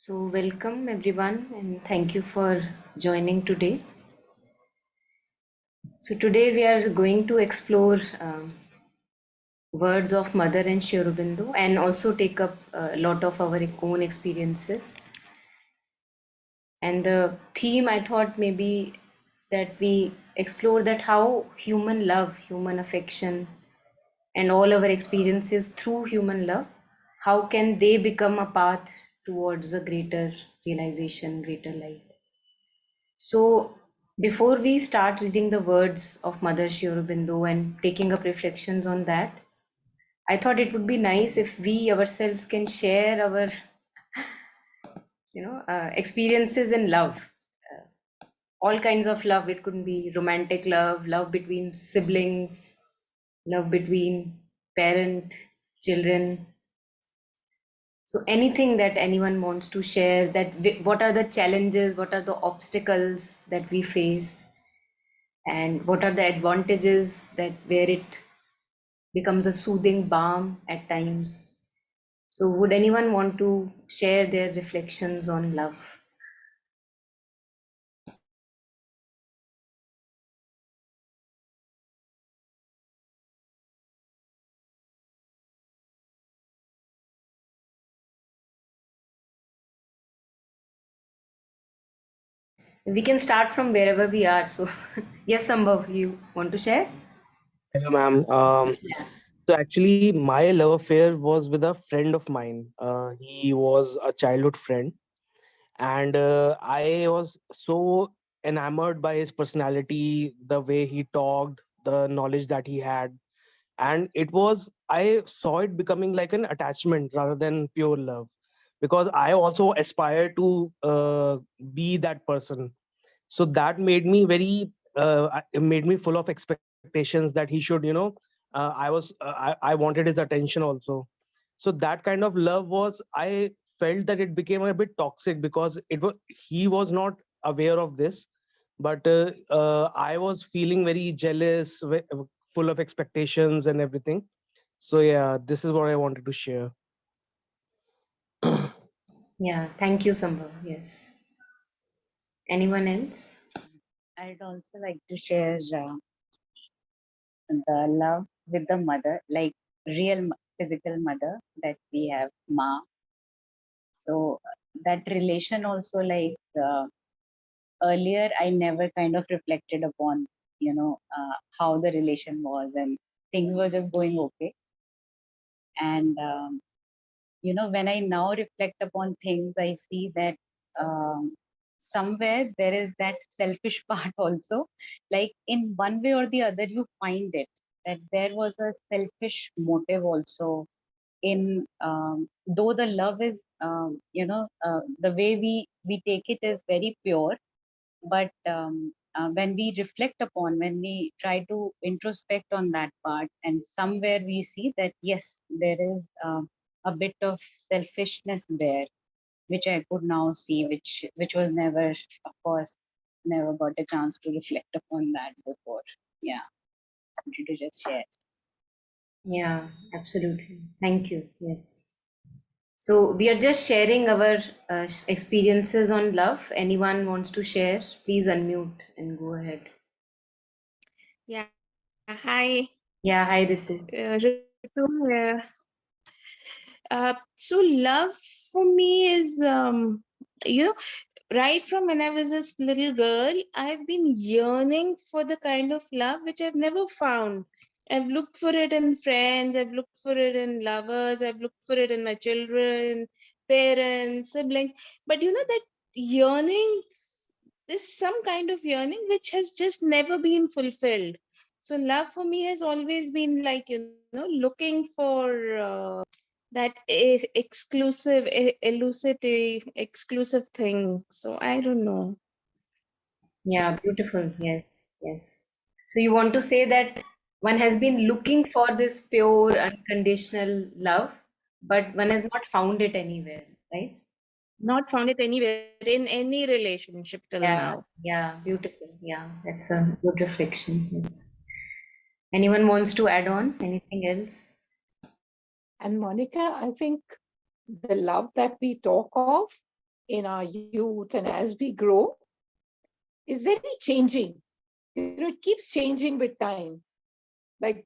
So, welcome everyone, and thank you for joining today. So, today we are going to explore words of Mother and Sri Aurobindo and also take up a lot of our own experiences. And the theme I thought maybe that we explore that how human love, human affection, and all our experiences through human love, how can they become a path towards a greater realization, greater light. So, before we start reading the words of Mother Sri Aurobindo and taking up reflections on that, I thought it would be nice if we ourselves can share our, experiences in love. All kinds of love. It could be romantic love, love between siblings, love between parent, children. So anything that anyone wants to share, what are the challenges, what are the obstacles that we face, and what are the advantages that where it becomes a soothing balm at times. So would anyone want to share their reflections on love? We can start from wherever we are. So yes, Sambhav, you want to share? Hello, ma'am. So actually, my love affair was with a friend of mine. He was a childhood friend, and I was so enamored by his personality, the way he talked, the knowledge that he had, and I saw it becoming like an attachment rather than pure love, because I also aspire to be that person. So that made me it made me full of expectations that he should, I wanted his attention also. So that kind of love was, I felt that it became a bit toxic because he was not aware of this, but I was feeling very jealous, full of expectations and everything. So yeah, this is what I wanted to share. Yeah, thank you, Sambhav. Yes. Anyone else? I'd also like to share the love with the mother, like physical mother that we have, Ma. So that relation also, like earlier, I never kind of reflected upon, how the relation was, and things were just going okay. And when I now reflect upon things, I see that um, somewhere there is that selfish part also. Like in one way or the other, you find it that there was a selfish motive also in, though the love is, the way we take it is very pure, but when we reflect upon, when we try to introspect on that part, and somewhere we see that yes, there is a bit of selfishness there, which I could now see, which was never, of course, never got a chance to reflect upon that before. Yeah, I wanted to just share. Yeah, absolutely. Thank you. Yes. So we are just sharing our experiences on love. Anyone wants to share, please unmute and go ahead. Yeah, hi, Yeah, hi Ritu. Ritu here. So love for me is, you know, right from when I was a little girl, I've been yearning for the kind of love which I've never found. I've looked for it in friends, I've looked for it in lovers, I've looked for it in my children, parents, siblings. But that yearning is some kind of yearning which has just never been fulfilled. So love for me has always been like, looking for that exclusive, elusive, exclusive thing. So I don't know. Yeah, beautiful. Yes, yes. So you want to say that one has been looking for this pure, unconditional love, but one has not found it anywhere, right? Not found it anywhere in any relationship till Yeah, now. yeah, beautiful. Yeah, that's a good reflection. Yes. Anyone wants to add on anything else? And Monica, I think the love that we talk of in our youth and as we grow is very changing. It keeps changing with time. Like,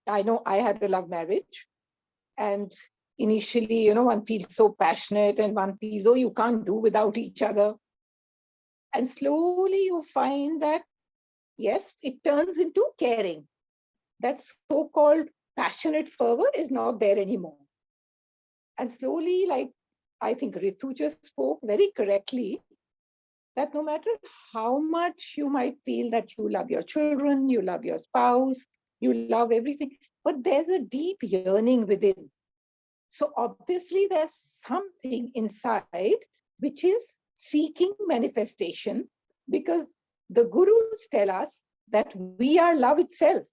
I know I had a love marriage, and initially, one feels so passionate and one feels, oh, you can't do without each other. And slowly you find that, yes, it turns into caring. That so-called passionate fervor is not there anymore. And slowly, like I think Ritu just spoke very correctly, that no matter how much you might feel that you love your children, you love your spouse, you love everything, but there's a deep yearning within. So obviously there's something inside which is seeking manifestation, because the gurus tell us that we are love itself.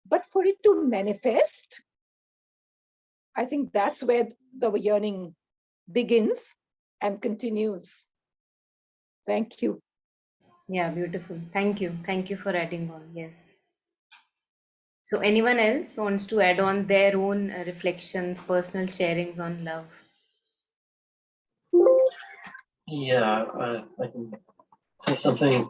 But for it to manifest, I think that's where the yearning begins and continues. Thank you. Yeah, beautiful. Thank you. Thank you for adding on. Yes. So, anyone else wants to add on their own reflections, personal sharings on love? Yeah, I can say something.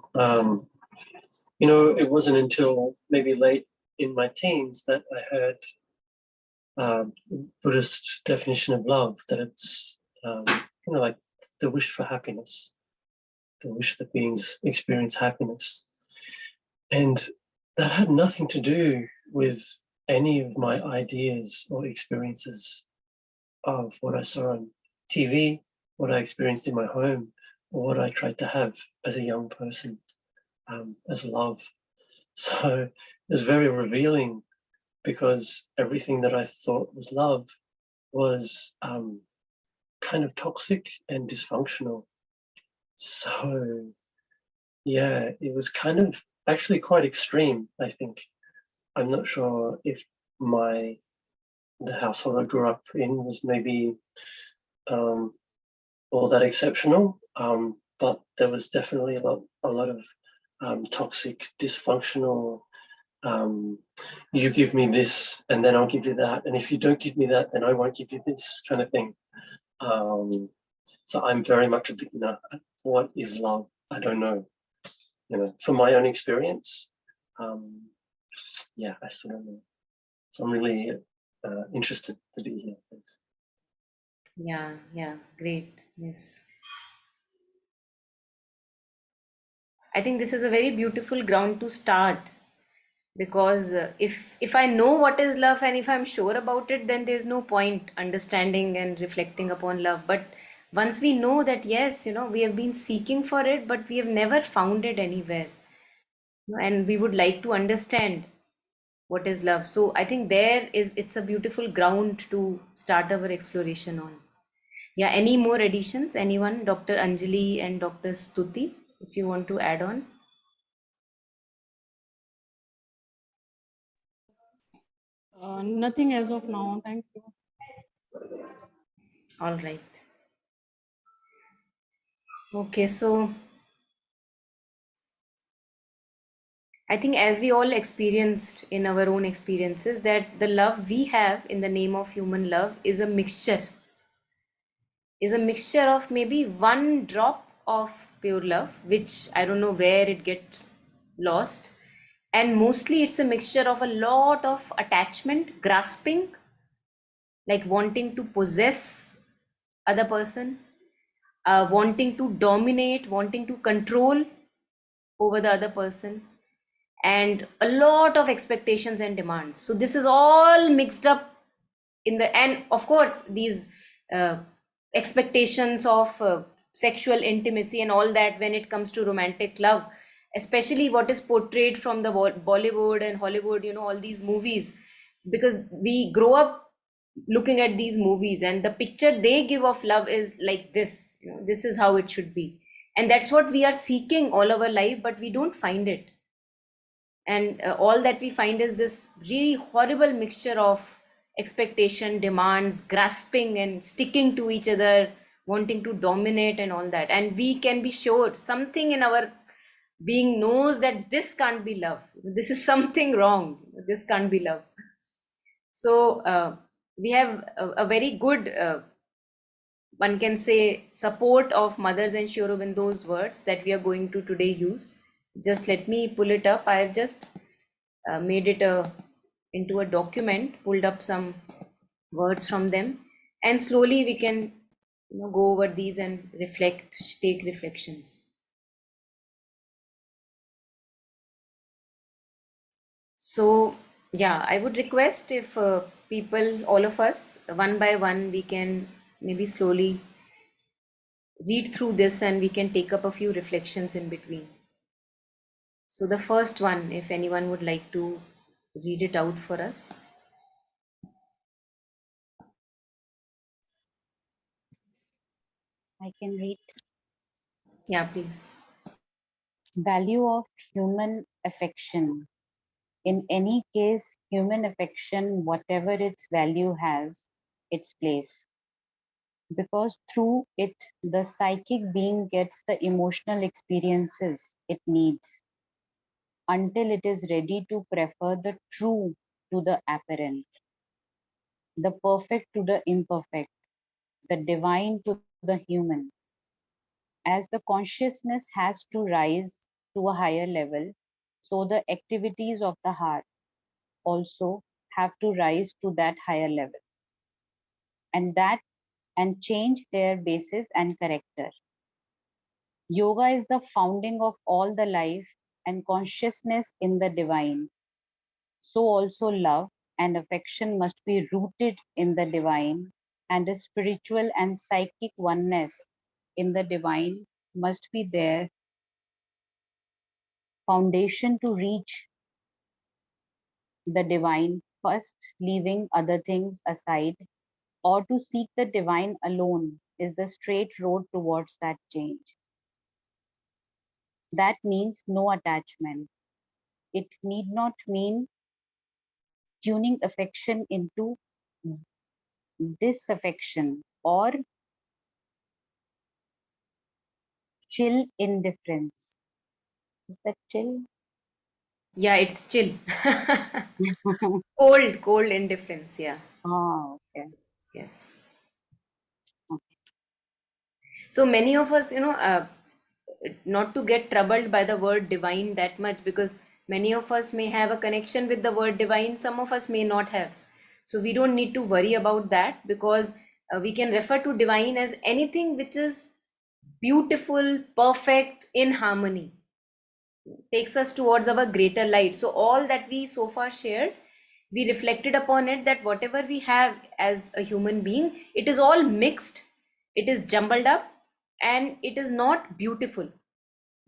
It wasn't until maybe late in my teens that I heard Buddhist definition of love, that it's like the wish for happiness, the wish that beings experience happiness. And that had nothing to do with any of my ideas or experiences of what I saw on TV, what I experienced in my home, or what I tried to have as a young person, as love. So it was very revealing, because everything that I thought was love was kind of toxic and dysfunctional. So yeah, it was kind of actually quite extreme, I think. I'm not sure if the household I grew up in was maybe all that exceptional, but there was definitely a lot of toxic, dysfunctional. You give me this, and then I'll give you that, and if you don't give me that, then I won't give you this, kind of thing. So I'm very much a beginner. What is love? I don't know. From my own experience, I still don't know. So I'm really interested to be here. Thanks. Yeah, great. Yes. I think this is a very beautiful ground to start, because if I know what is love and if I'm sure about it, then there's no point understanding and reflecting upon love. But once we know that, yes, we have been seeking for it, but we have never found it anywhere, and we would like to understand what is love. So I think it's a beautiful ground to start our exploration on. Yeah, any more additions? Anyone? Dr. Anjali and Dr. Stuti, if you want to add on. Nothing as of now. Thank you. All right. Okay, so I think, as we all experienced in our own experiences, that the love we have in the name of human love is a mixture of maybe one drop of pure love, which I don't know where it gets lost. And mostly it's a mixture of a lot of attachment, grasping, like wanting to possess other person, wanting to dominate, wanting to control over the other person, and a lot of expectations and demands. So this is all mixed up and of course these uh, expectations of sexual intimacy and all that, when it comes to romantic love, especially what is portrayed from the Bollywood and Hollywood, all these movies, because we grow up looking at these movies, and the picture they give of love is like this. This is how it should be, and that's what we are seeking all our life, but we don't find it. And all that we find is this really horrible mixture of expectation, demands, grasping and sticking to each other, wanting to dominate and all that. And we can be sure something in our being knows that this can't be love, this is something wrong, this can't be love. So we have a very good one can say, support of Mother's and Sri Aurobindo's words that we are going to today use. Just let me pull it up. I have just made it into a document, pulled up some words from them, and slowly we can go over these and reflect, take reflections. So yeah, I would request if people, all of us, one by one, we can maybe slowly read through this and we can take up a few reflections in between. So the first one, if anyone would like to read it out for us. I can read. Yeah, please. Value of human affection. In any case, human affection, whatever its value, has its place. Because through it, the psychic being gets the emotional experiences it needs until it is ready to prefer the true to the apparent, the perfect to the imperfect, the divine to the human. As the consciousness has to rise to a higher level, so the activities of the heart also have to rise to that higher level, and that and change their basis and character. Yoga is the founding of all the life and consciousness in the divine. So also love and affection must be rooted in the divine, and a spiritual and psychic oneness in the divine must be their foundation to reach the divine first, leaving other things aside, or to seek the divine alone is the straight road towards that change. That means no attachment. It need not mean tuning affection into disaffection or chill indifference. Is that chill? Yeah, it's chill. Cold indifference. Yeah. Oh, okay. Yes. So many of us, not to get troubled by the word divine that much, because many of us may have a connection with the word divine, some of us may not have. So we don't need to worry about that, because we can refer to divine as anything which is beautiful, perfect, in harmony, takes us towards our greater light. So all that we so far shared, we reflected upon it, that whatever we have as a human being, it is all mixed, it is jumbled up, and it is not beautiful.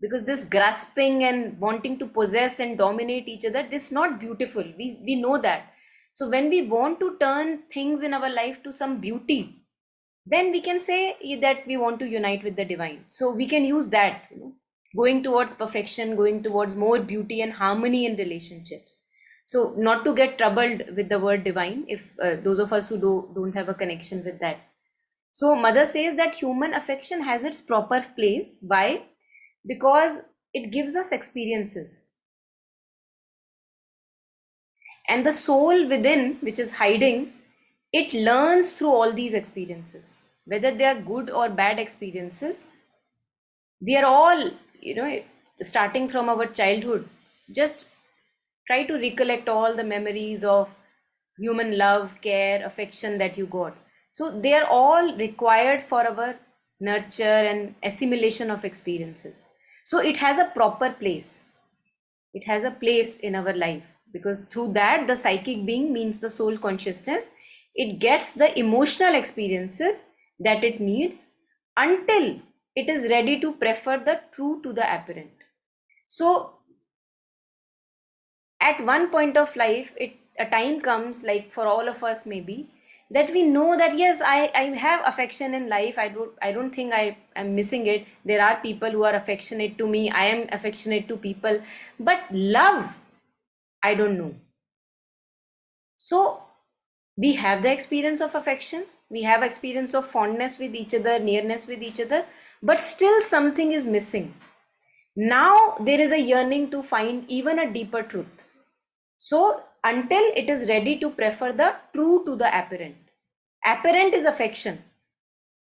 Because this grasping and wanting to possess and dominate each other, this is not beautiful. We know that. So when we want to turn things in our life to some beauty, then we can say that we want to unite with the divine. So we can use that, going towards perfection, going towards more beauty and harmony in relationships. So not to get troubled with the word divine, if those of us who don't have a connection with that. So Mother says that human affection has its proper place. Why? Because it gives us experiences, and the soul within, which is hiding, it learns through all these experiences, whether they are good or bad experiences. We are all, starting from our childhood, just try to recollect all the memories of human love, care, affection that you got. So they are all required for our nurture and assimilation of experiences. So it has a proper place, it has a place in our life, because through that, the psychic being, means the soul consciousness, it gets the emotional experiences that it needs until it is ready to prefer the true to the apparent. So at one point of life, a time comes, like for all of us maybe, that we know that yes, I have affection in life. I don't think I am missing it. There are people who are affectionate to me, I am affectionate to people, but love, I don't know. So we have the experience of affection, we have experience of fondness with each other, nearness with each other, but still something is missing. Now there is a yearning to find even a deeper truth. So until it is ready to prefer the true to the apparent. Apparent is affection,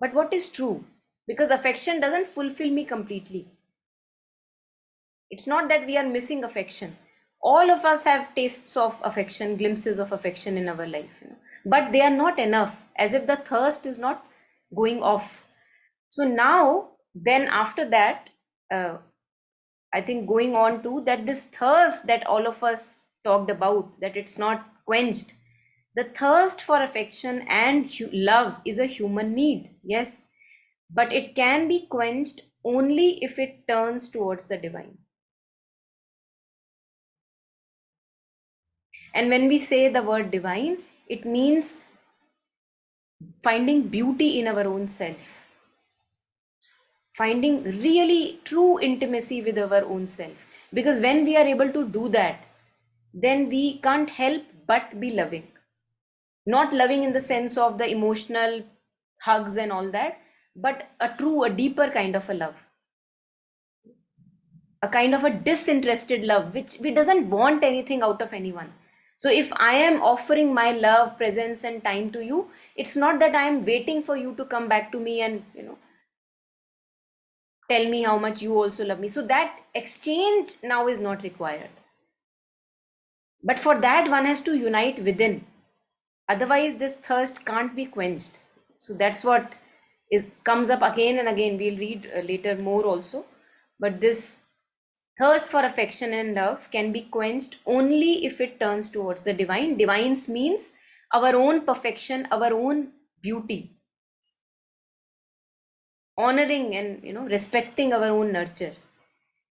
but what is true? Because affection doesn't fulfill me completely. It's not that we are missing affection. All of us have tastes of affection, glimpses of affection in our life, but they are not enough, as if the thirst is not going off. So now, then after that, I think going on to that, this thirst that all of us talked about, that it's not quenched. The thirst for affection and love is a human need, yes, but it can be quenched only if it turns towards the divine. And when we say the word divine, it means finding beauty in our own self, finding really true intimacy with our own self. Because when we are able to do that, then we can't help but be loving. Not loving in the sense of the emotional hugs and all that, but a deeper kind of a love, a kind of a disinterested love, which we doesn't want anything out of anyone. So if I am offering my love, presence and time to you, it's not that I am waiting for you to come back to me and tell me how much you also love me. So that exchange now is not required, but for that one has to unite within. Otherwise this thirst can't be quenched. So that's what is comes up again and again. We'll read later more also, but this thirst for affection and love can be quenched only if it turns towards the divine. Divines means our own perfection, our own beauty, honoring and respecting our own nurture.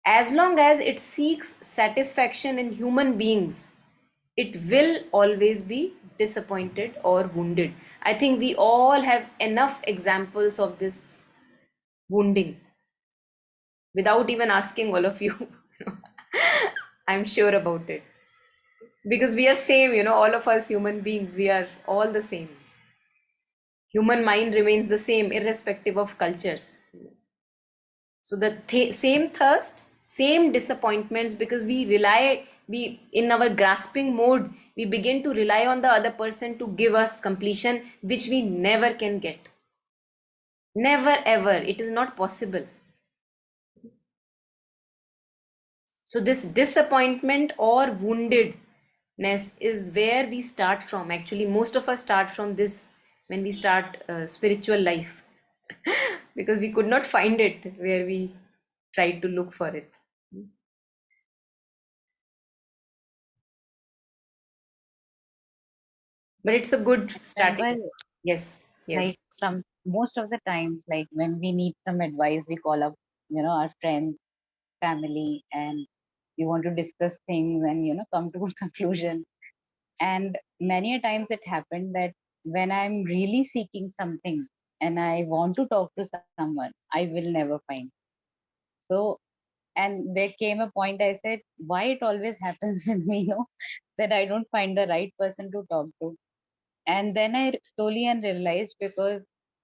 As long as it seeks satisfaction in human beings, it will always be disappointed or wounded. I think we all have enough examples of this wounding without even asking all of you. I'm sure about it. Because we are same, all of us human beings, we are all the same. Human mind remains the same irrespective of cultures. So the same thirst, same disappointments, because we in our grasping mode, we begin to rely on the other person to give us completion, which we never can get. Never ever. It is not possible. So this disappointment or woundedness is where we start from. Actually, most of us start from this when we start spiritual life, because we could not find it where we tried to look for it. But it's a good starting. Remember, Yes, yes, like most of the times, like when we need some advice, we call up, our friends, family, and we want to discuss things and come to a conclusion. And many a times it happened that when I'm really seeking something and I want to talk to someone, I will never find. So, and there came a point I said, why it always happens with me, that I don't find the right person to talk to. And then I slowly and realized, because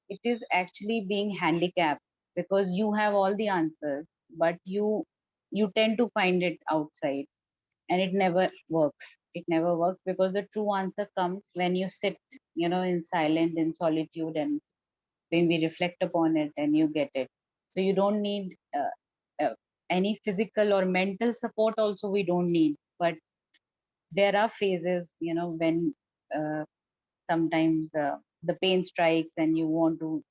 it is actually being handicapped, because you have all the answers, but you tend to find it outside, and it never works. It never works, because the true answer comes when you sit, in silence, in solitude, and when we reflect upon it and you get it. So you don't need any physical or mental support also, we don't need. But there are phases, when uh, sometimes the pain strikes and you want to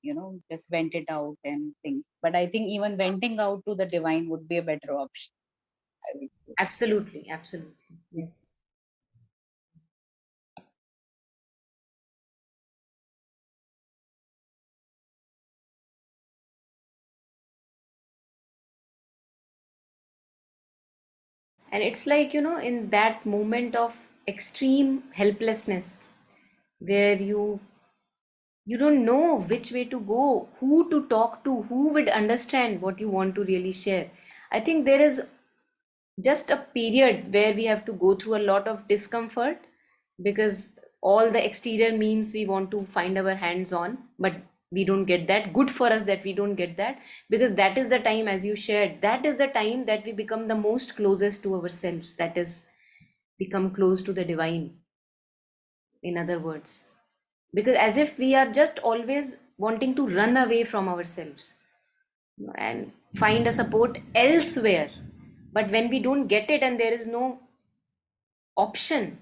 just vent it out and things. But I think even venting out to the divine would be a better option, I would say. absolutely, absolutely. Yes. And it's like, in that moment of extreme helplessness where you don't know which way to go, who to talk to, who would understand what you want to really share. I think there is just a period where we have to go through a lot of discomfort, because all the exterior means we want to find our hands on, but we don't get that. Good for us that we don't get that, because that is the time, as you shared, that is the time that we become the most closest to ourselves, that is become close to the divine, in other words. Because as if we are just always wanting to run away from ourselves, and find a support elsewhere. But when we don't get it and there is no option,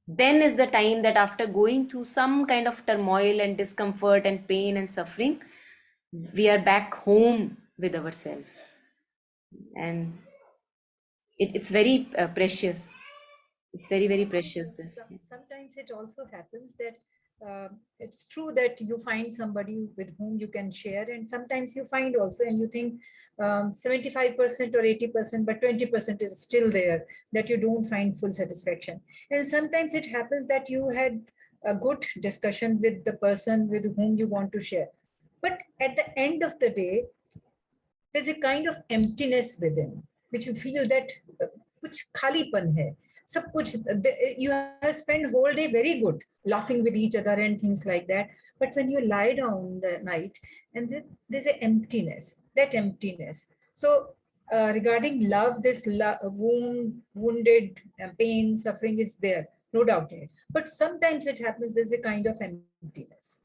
then is the time that after going through some kind of turmoil and discomfort and pain and suffering, we are back home with ourselves. And it's very precious. It's very, very precious, this. Sometimes it also happens that it's true that you find somebody with whom you can share, and sometimes you find also and you think 75% or 80%, but 20% is still there, that you don't find full satisfaction. And sometimes it happens that you had a good discussion with the person with whom you want to share, but at the end of the day there's a kind of emptiness within, which you feel that kuch khalipan hai. Sab kuch, you have spent whole day very good laughing with each other and things like that, but when you lie down the night and there's an emptiness, that emptiness. So regarding love, this wounded pain, suffering is there, no doubt in it. But sometimes it happens there's a kind of emptiness.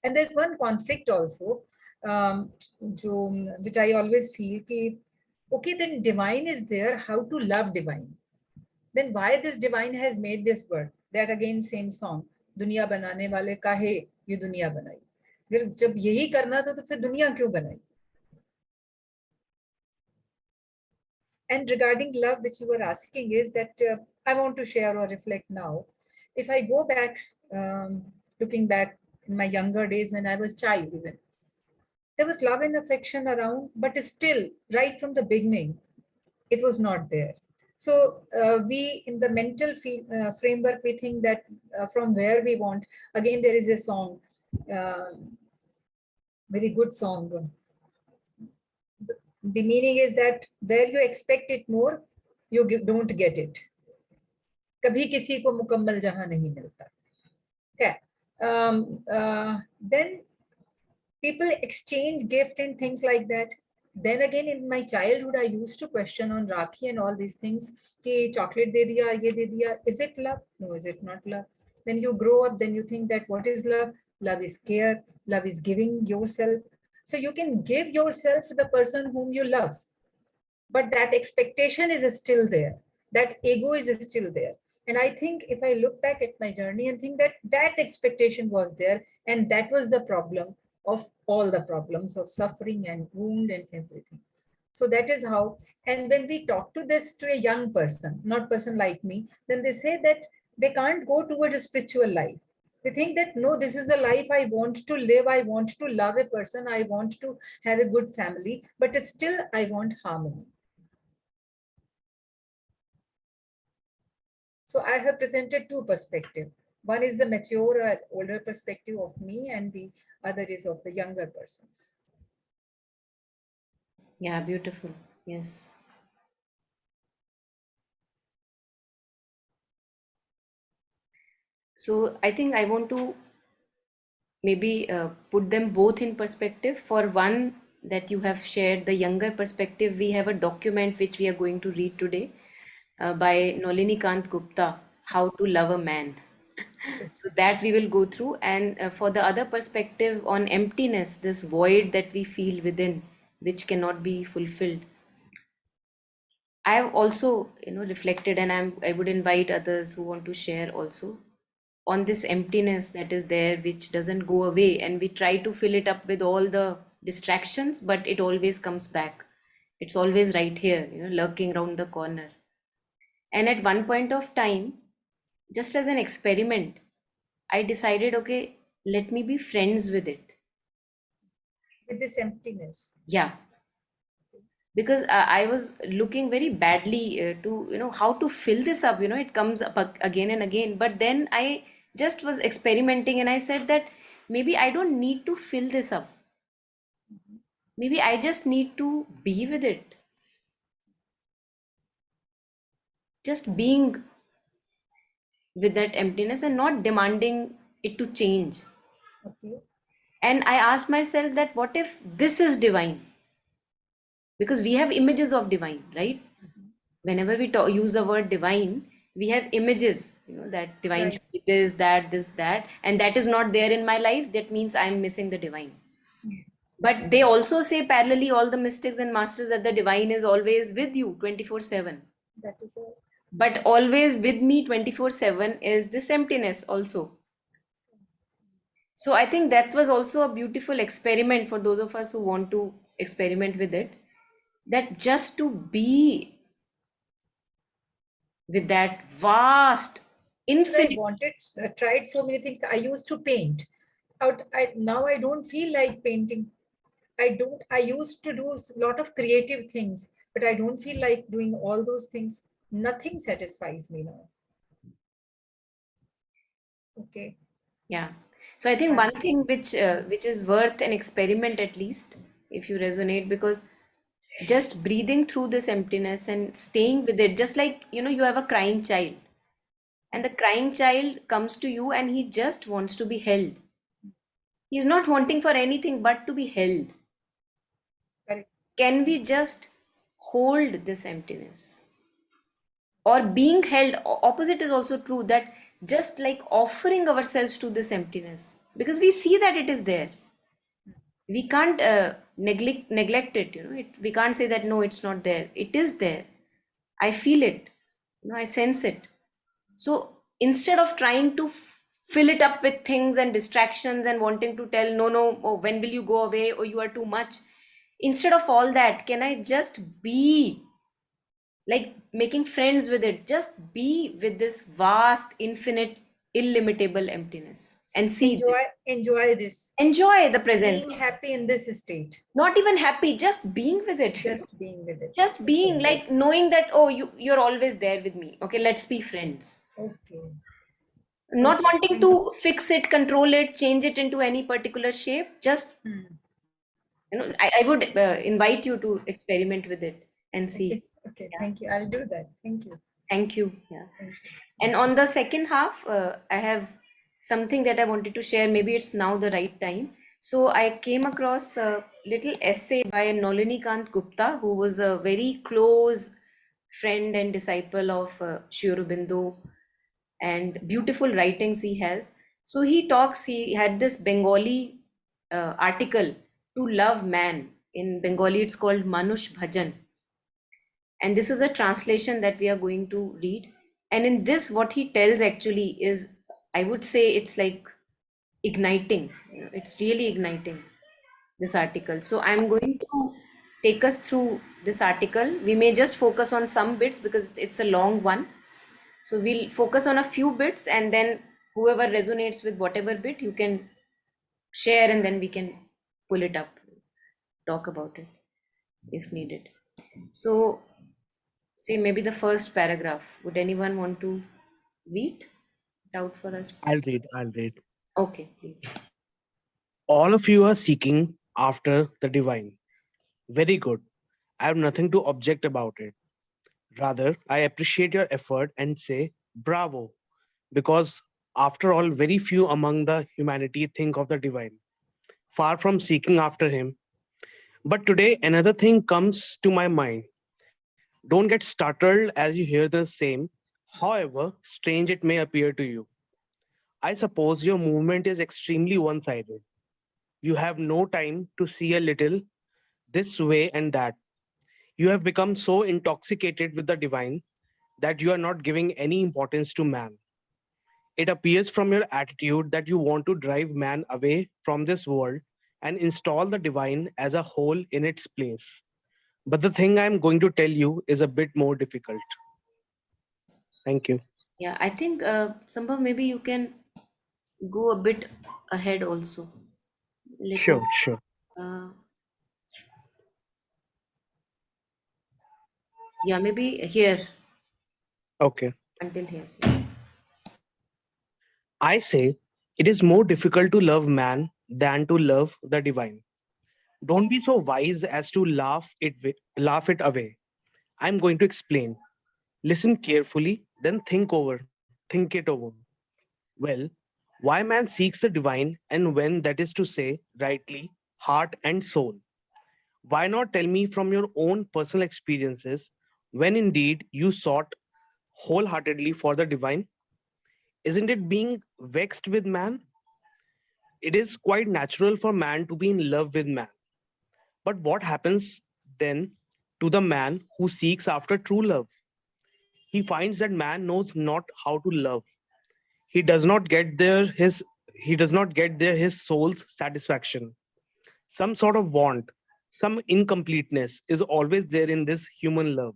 And there's one conflict also, which I always feel ki, okay, then divine is there, how to love divine? Then why this divine has made this world? That again same song, दुनिया बनाने वाले काहे ये दुनिया बनाई. फिर जब यही करना था तो फिर दुनिया क्यों बनाई? And regarding love, which you were asking, is that I want to share or reflect now. If I go back, looking back in my younger days when I was child even, there was love and affection around, but still, right from the beginning, it was not there. So we, in the mental framework, we think that from where we want, again, there is a song, very good song. The meaning is that where you expect it more, you don't get it. कभी किसी को मुकम्मल जहां नहीं मिलता. Okay. Then people exchange gift and things like that. Then again, in my childhood, I used to question on Rakhi and all these things. Ki chocolate de diya, ye de diya. Is it love? No, is it not love? Then you grow up, then you think that what is love? Love is care. Love is giving yourself. So you can give yourself to the person whom you love. But that expectation is still there. That ego is still there. And I think if I look back at my journey and think that that expectation was there, and that was the problem of all the problems of suffering and wound and everything. So that is how, and when we talk to this to a young person, not person like me, then they say that they can't go toward a spiritual life. They think that, no, this is the life I want to live. I want to love a person. I want to have a good family, but still I want harmony. So I have presented two perspectives. One is the mature or older perspective of me, and the other is of the younger persons. Yeah, beautiful. Yes. So I think I want to maybe put them both in perspective. For one, that you have shared the younger perspective, we have a document which we are going to read today by Nalini Kant Gupta, How to Love a Man. So that we will go through. And for the other perspective on emptiness, this void that we feel within, which cannot be fulfilled. I have also, reflected, and I would invite others who want to share also on this emptiness that is there, which doesn't go away, and we try to fill it up with all the distractions, but it always comes back. It's always right here, lurking around the corner. And at one point of time, just as an experiment, I decided, okay, let me be friends with it. With this emptiness. Yeah. Because I was looking very badly to, how to fill this up, it comes up again and again. But then I just was experimenting and I said that maybe I don't need to fill this up. Maybe I just need to be with it. Just being with that emptiness and not demanding it to change. Okay. And I asked myself that what if this is divine? Because we have images of divine, right? Whenever we use the word divine, We have images, that divine Right. should be this, that, this, that, and that is not there in my life. That means I'm missing the divine. But they also say parallelly, all the mystics and masters, that the divine is always with you 24/7. That is all. But always with me 24/7 is this emptiness also. So I think that was also a beautiful experiment for those of us who want to experiment with it. That just to be with that vast, I infinite. wanted, tried so many things. I used to paint. Out, now I don't feel like painting. I don't. I used to do a lot of creative things, but I don't feel like doing all those things. Nothing satisfies me now. Okay. Yeah. So I think one thing which is worth an experiment, at least if you resonate, because just breathing through this emptiness and staying with it, just like you have a crying child, and the crying child comes to you and he just wants to be held. He's not wanting for anything but to be held. Correct. Can we just hold this emptiness? Or being held, opposite is also true, that just like offering ourselves to this emptiness, because we see that it is there. We can't neglect it, we can't say that no, it's not there. It is there. I feel it, I sense it. So instead of trying to fill it up with things and distractions and wanting to tell no, no, oh, when will you go away, or you are too much, instead of all that, can I just be, like making friends with it, just be with this vast, infinite, illimitable emptiness and see it. Enjoy this. Enjoy the presence. Being happy in this state. Not even happy, just being with it. Just being with it. Just being, Okay. like knowing that, oh, you're always there with me. Okay, let's be friends. Okay. Not Okay, wanting thank to fix it, control it, change it into any particular shape. Just, I would invite you to experiment with it and see. Okay. Okay. Yeah. Thank you. I'll do that. Thank you. Thank you. Yeah. Thank you. And on the second half, I have something that I wanted to share. Maybe it's now the right time. So I came across a little essay by Nalini Kant Gupta, who was a very close friend and disciple of Sri Aurobindo, and beautiful writings he has. So he had this Bengali article, To Love Man. In Bengali, it's called Manush Bhajan. And this is a translation that we are going to read. And in this, what he tells actually is, I would say it's like igniting. It's really igniting, this article. So I'm going to take us through this article. We may just focus on some bits because it's a long one. So we'll focus on a few bits, and then whoever resonates with whatever bit, you can share, and then we can pull it up, talk about it if needed. So say maybe the first paragraph. Would anyone want to read it out for us? I'll read. Okay, please. All of you are seeking after the divine. Very good. I have nothing to object about it. Rather, I appreciate your effort and say bravo, because after all, very few among the humanity think of the divine, far from seeking after him. But today, another thing comes to my mind. Don't get startled as you hear the same, however strange it may appear to you. I suppose your movement is extremely one sided. You have no time to see a little this way and that. You have become so intoxicated with the divine that you are not giving any importance to man. It appears from your attitude that you want to drive man away from this world and install the divine as a whole in its place. But the thing I'm going to tell you is a bit more difficult. Thank you. Yeah, I think Sambhav, maybe you can go a bit ahead also. Little. Sure. Uh, yeah, maybe here, Okay. until here. I say it is more difficult to love man than to love the divine. Don't be so wise as to laugh it away. I'm going to explain. Listen carefully, then think it over. Well, why man seeks the divine, and when, that is to say, rightly, heart and soul. Why not tell me from your own personal experiences when indeed you sought wholeheartedly for the divine? Isn't it being vexed with man? It is quite natural for man to be in love with man. But what happens then to the man who seeks after true love? He finds that man knows not how to love. He does not get there his soul's satisfaction. Some sort of want, some incompleteness is always there in this human love.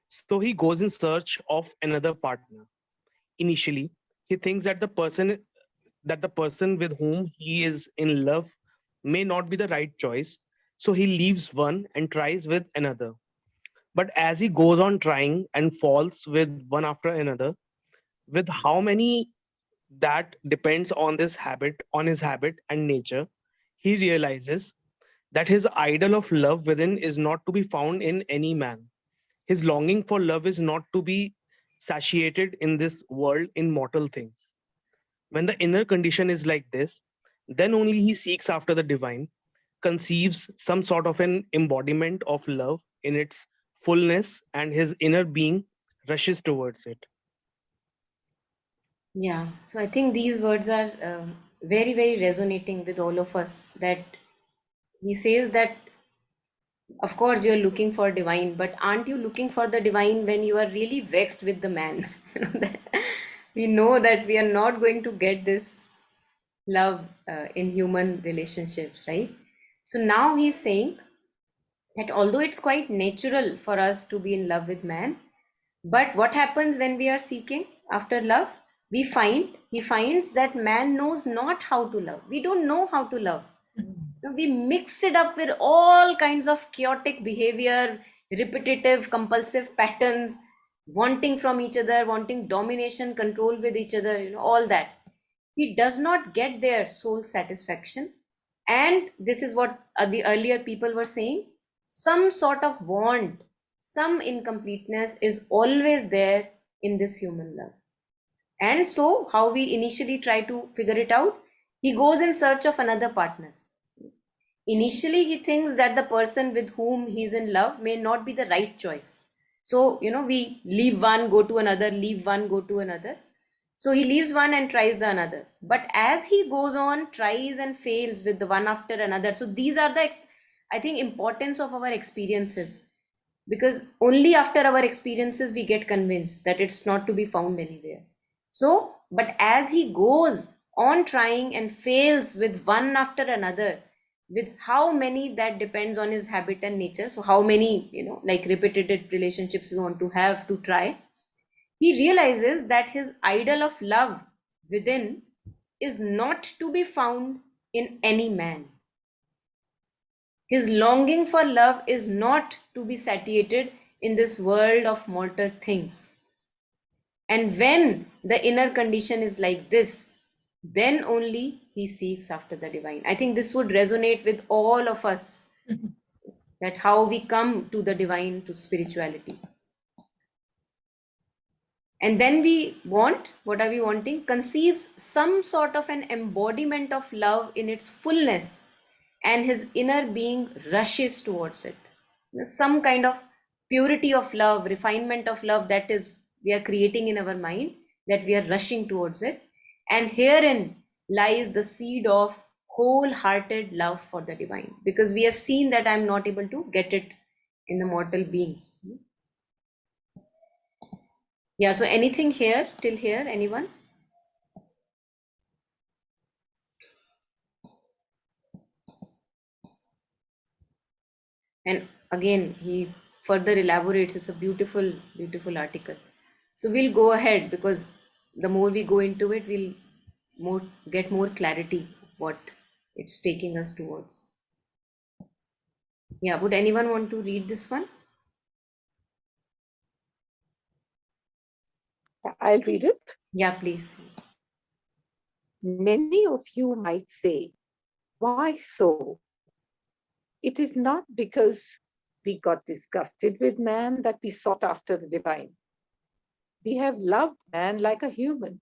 So he goes in search of another partner. Initially, he thinks that the person with whom he is in love may not be the right choice, so he leaves one and tries with another. But as he goes on trying and falls with one after another, with how many that depends on his habit and nature, he realizes that his idol of love within is not to be found in any man. His longing for love is not to be satiated in this world in mortal things. When the inner condition is like this, then only he seeks after the divine, conceives some sort of an embodiment of love in its fullness, and his inner being rushes towards it. Yeah, so I think these words are very, very resonating with all of us. That he says that, of course, you're looking for divine, but aren't you looking for the divine when you are really vexed with the man? You know, that we know that we are not going to get this love in human relationships, right? So now he's saying that although it's quite natural for us to be in love with man, but what happens when we are seeking after love? He finds that man knows not how to love. We don't know how to love. We mix it up with all kinds of chaotic behavior, repetitive, compulsive patterns, wanting from each other, wanting domination, control with each other, all that. He does not get their soul satisfaction. And this is what the earlier people were saying, some sort of want, some incompleteness is always there in this human love. And so, how we initially try to figure it out, he goes in search of another partner. Initially, he thinks that the person with whom he's in love may not be the right choice. So, we leave one, go to another, leave one, go to another. So he leaves one and tries the another. But as he goes on, tries and fails with the one after another. So these are the, I think, importance of our experiences. Because only after our experiences we get convinced that it's not to be found anywhere. So, but as he goes on trying and fails with one after another, with how many that depends on his habit and nature. So how many, like repeated relationships we want to have to try, he realizes that his idol of love within is not to be found in any man. His longing for love is not to be satiated in this world of mortal things. And when the inner condition is like this, then only he seeks after the divine. I think this would resonate with all of us, that how we come to the divine, to spirituality. And then we want, what are we wanting? Conceives some sort of an embodiment of love in its fullness, and his inner being rushes towards it. Some kind of purity of love, refinement of love, that is, we are creating in our mind, that we are rushing towards it. And herein lies the seed of wholehearted love for the divine, because we have seen that I'm not able to get it in the mortal beings. Yeah, so anything here, till here, anyone? And again, he further elaborates. It's a beautiful, beautiful article. So we'll go ahead, because the more we go into it, we'll get more clarity what it's taking us towards. Yeah, would anyone want to read this one? I'll read it. Yeah, please. Many of you might say, why so? It is not because we got disgusted with man that we sought after the divine. We have loved man like a human.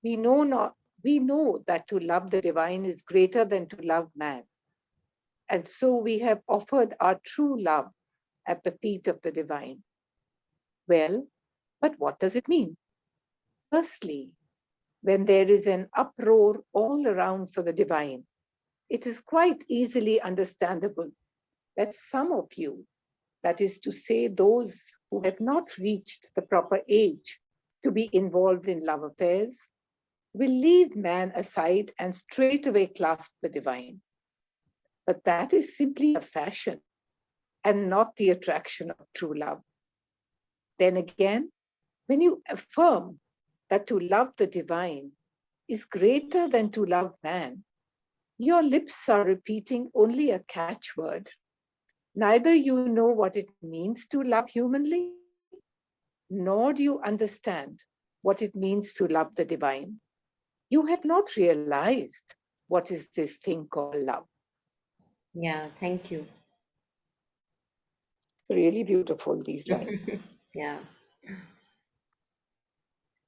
We know that to love the divine is greater than to love man. And so we have offered our true love at the feet of the divine. Well, But what does it mean? Firstly, when there is an uproar all around for the divine, it is quite easily understandable that some of you, that is to say, those who have not reached the proper age to be involved in love affairs, will leave man aside and straightway clasp the divine. But that is simply a fashion and not the attraction of true love. Then again, when you affirm that to love the divine is greater than to love man, your lips are repeating only a catchword. Neither you know what it means to love humanly, nor do you understand what it means to love the divine. You have not realized what is this thing called love. Yeah, thank you. Really beautiful, these lines. Yeah.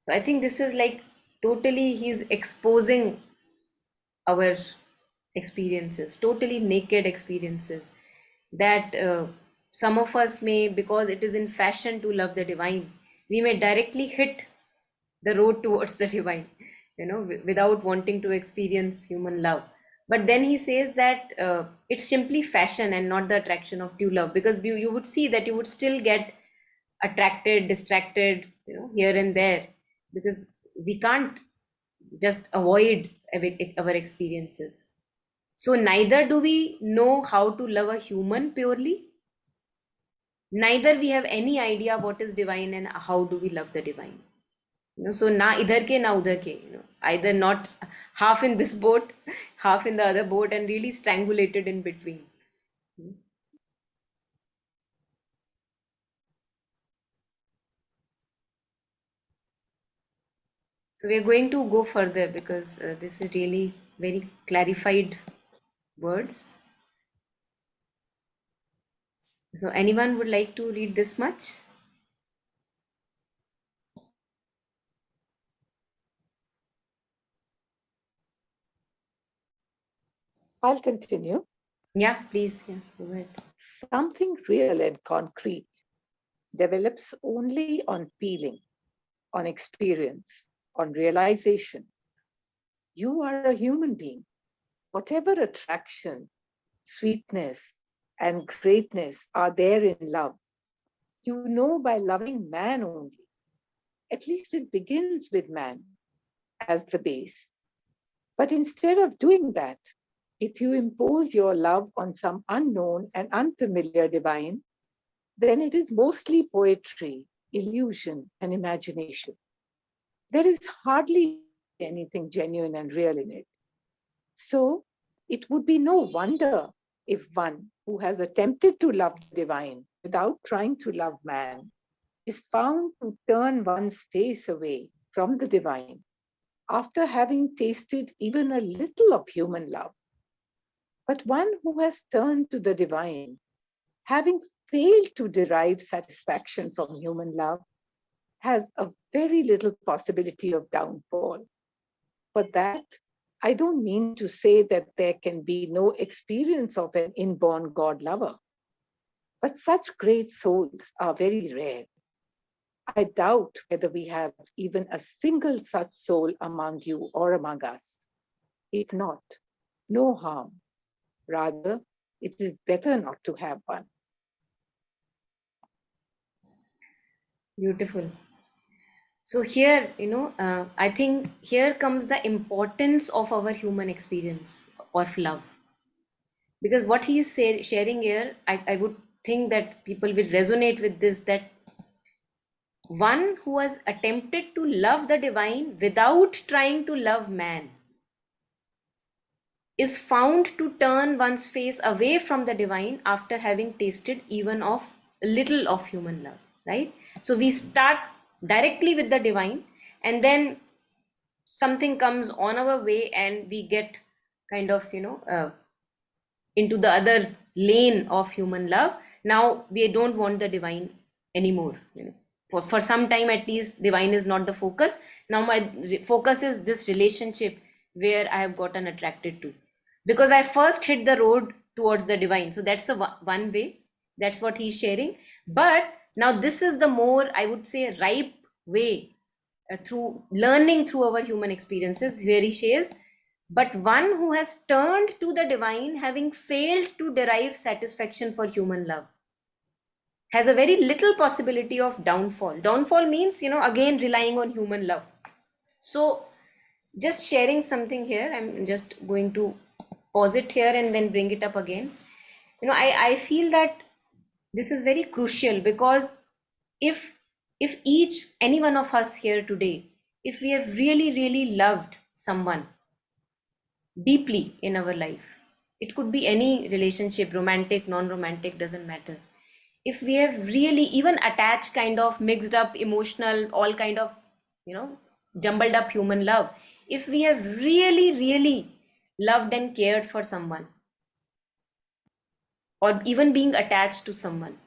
So I think this is like totally he's exposing our experiences, totally naked experiences that some of us may, because it is in fashion to love the divine, we may directly hit the road towards the divine, without wanting to experience human love. But then he says that it's simply fashion and not the attraction of true love, because you would see that you would still get attracted, distracted, here and there, because we can't just avoid our experiences. So neither do we know how to love a human purely, neither we have any idea what is divine and how do we love the divine. So na idhar ke na udhar ke, either not half in this boat, half in the other boat, and really strangulated in between. So we are going to go further because this is really very clarified words. So anyone would like to read this much? I'll continue. Yeah, please. Yeah, go ahead. Something real and concrete develops only on feeling, on experience, on realization. You are a human being. Whatever attraction, sweetness, and greatness are there in love, you know by loving man only. At least it begins with man as the base. But instead of doing that, if you impose your love on some unknown and unfamiliar divine, then it is mostly poetry, illusion, and imagination. There is hardly anything genuine and real in it. So it would be no wonder if one who has attempted to love the divine without trying to love man is found to turn one's face away from the divine after having tasted even a little of human love. But one who has turned to the divine, having failed to derive satisfaction from human love, has a very little possibility of downfall. For that, I don't mean to say that there can be no experience of an inborn God lover. But such great souls are very rare. I doubt whether we have even a single such soul among you or among us. If not, no harm. Rather, it is better not to have one. Beautiful. So here, I think here comes the importance of our human experience of love. Because what he is sharing here, I would think that people will resonate with this, that one who has attempted to love the divine without trying to love man is found to turn one's face away from the divine after having tasted even of a little of human love, right? So we start directly with the divine, and then something comes on our way and we get kind of into the other lane of human love. Now we don't want the divine anymore, for some time at least divine is not the focus. Now my focus is this relationship where I have gotten attracted to, because I first hit the road towards the divine. So that's the one way, that's what he's sharing. But now this is the more, I would say, ripe way, through learning through our human experiences, where he says, but one who has turned to the divine, having failed to derive satisfaction for human love, has a very little possibility of downfall. Downfall means, again relying on human love. So, just sharing something here, I'm just going to pause it here and then bring it up again. I feel that this is very crucial, because if any one of us here today, if we have really, really loved someone deeply in our life, it could be any relationship, romantic, non-romantic, doesn't matter. If we have really even attached, kind of mixed up, emotional, all kind of, jumbled up human love, if we have really, really loved and cared for someone, or even being attached to someone,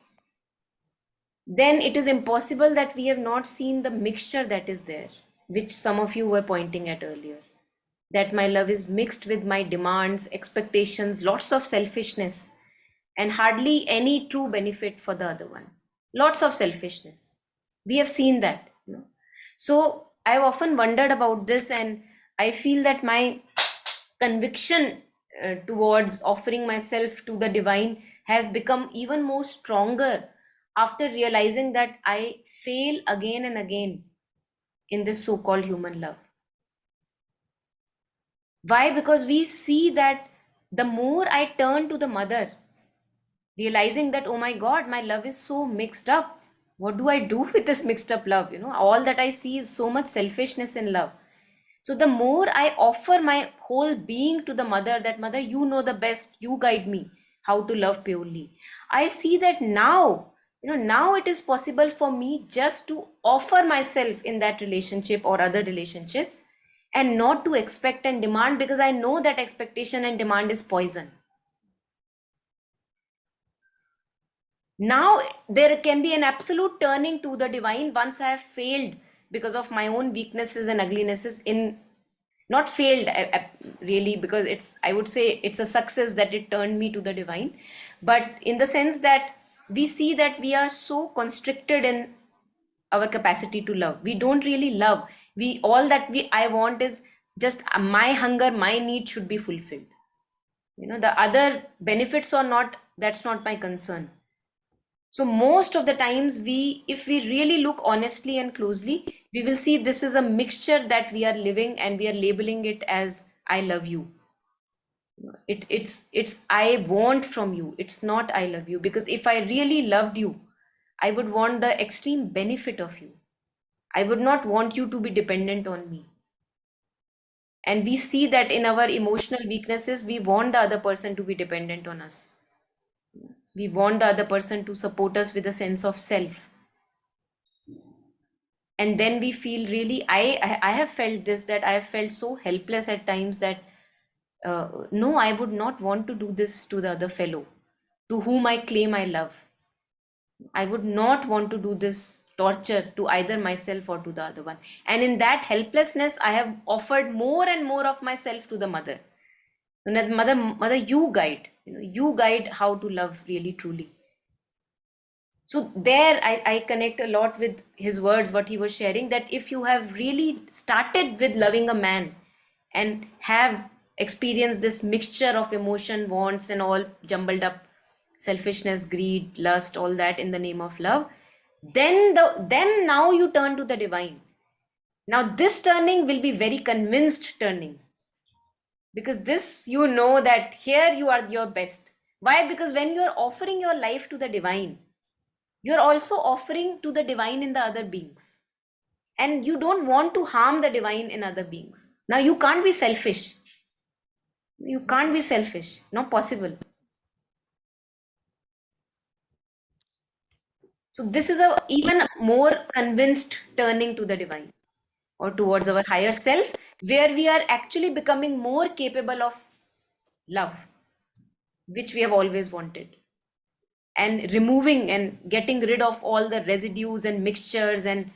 then it is impossible that we have not seen the mixture that is there, which some of you were pointing at earlier. That my love is mixed with my demands, expectations, lots of selfishness, and hardly any true benefit for the other one. Lots of selfishness. We have seen that. So I've often wondered about this, and I feel that my conviction towards offering myself to the divine has become even more stronger after realizing that I fail again and again in this so-called human love. Why? Because we see that the more I turn to the mother, realizing that, oh my God, my love is so mixed up. What do I do with this mixed up love? All that I see is so much selfishness in love. So the more I offer my whole being to the mother, that mother, you know the best, you guide me how to love purely. I see that now, now it is possible for me just to offer myself in that relationship or other relationships, and not to expect and demand, because I know that expectation and demand is poison. Now there can be an absolute turning to the divine once I have failed because of my own weaknesses and uglinesses, in not failed really, because I would say it's a success that it turned me to the divine, but in the sense that we see that we are so constricted in our capacity to love. We don't really love. We all that we I want is just my hunger, my need should be fulfilled. The other benefits or not, that's not my concern. So most of the times, if we really look honestly and closely, we will see this is a mixture that we are living, and we are labeling it as I love you. It's I want from you. It's not I love you, because if I really loved you, I would want the extreme benefit of you. I would not want you to be dependent on me. And we see that in our emotional weaknesses, we want the other person to be dependent on us. We want the other person to support us with a sense of self. And then we feel really, I have felt this, that I have felt so helpless at times that no, I would not want to do this to the other fellow to whom I claim I love. I would not want to do this torture to either myself or to the other one. And in that helplessness, I have offered more and more of myself to the mother. And that mother, you guide, you guide how to love really truly. So there I connect a lot with his words, what he was sharing, that if you have really started with loving a man and have experienced this mixture of emotion, wants, and all jumbled up, selfishness, greed, lust, all that in the name of love, then now you turn to the divine. Now this turning will be very convinced turning, because this, that here you are your best. Why? Because when you are offering your life to the divine, you're also offering to the divine in the other beings, and you don't want to harm the divine in other beings. Now you can't be selfish. Not possible. So this is a even more convinced turning to the divine, or towards our higher self, where we are actually becoming more capable of love, which we have always wanted, and removing and getting rid of all the residues and mixtures, and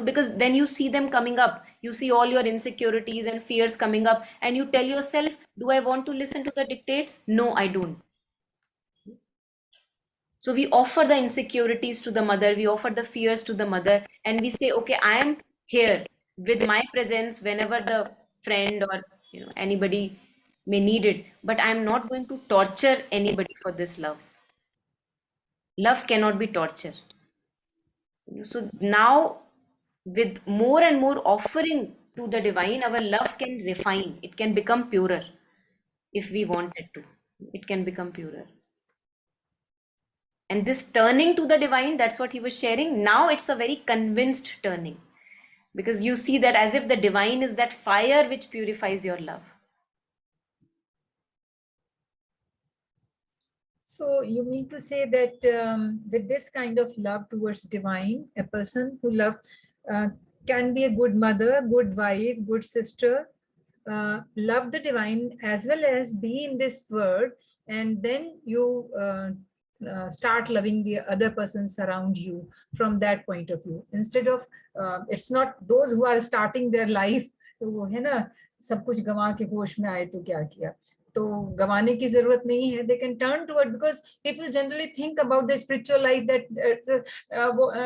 because then you see them coming up, you see all your insecurities and fears coming up, and you tell yourself, do I want to listen to the dictates? No, I don't. So we offer the insecurities to the mother, we offer the fears to the mother, and we say, okay, I am here with my presence whenever the friend or anybody may need it, but I'm not going to torture anybody for this love. Love cannot be torture. So now, with more and more offering to the divine, our love can refine. It can become purer if we want it to. It can become purer. And this turning to the divine, that's what he was sharing. Now it's a very convinced turning, because you see that as if the divine is that fire which purifies your love. So you mean to say that with this kind of love towards divine, a person who uh, can be a good mother, good wife, good sister, love the divine as well as be in this world, and then you start loving the other persons around you from that point of view. Instead of, it's not those who are starting their life, तो वो है ना, सब कुछ गंवा के होश में आए तो क्या किया, तो गंवाने की जरूरत नहीं है. They can turn toward, because people generally think about the spiritual life that it's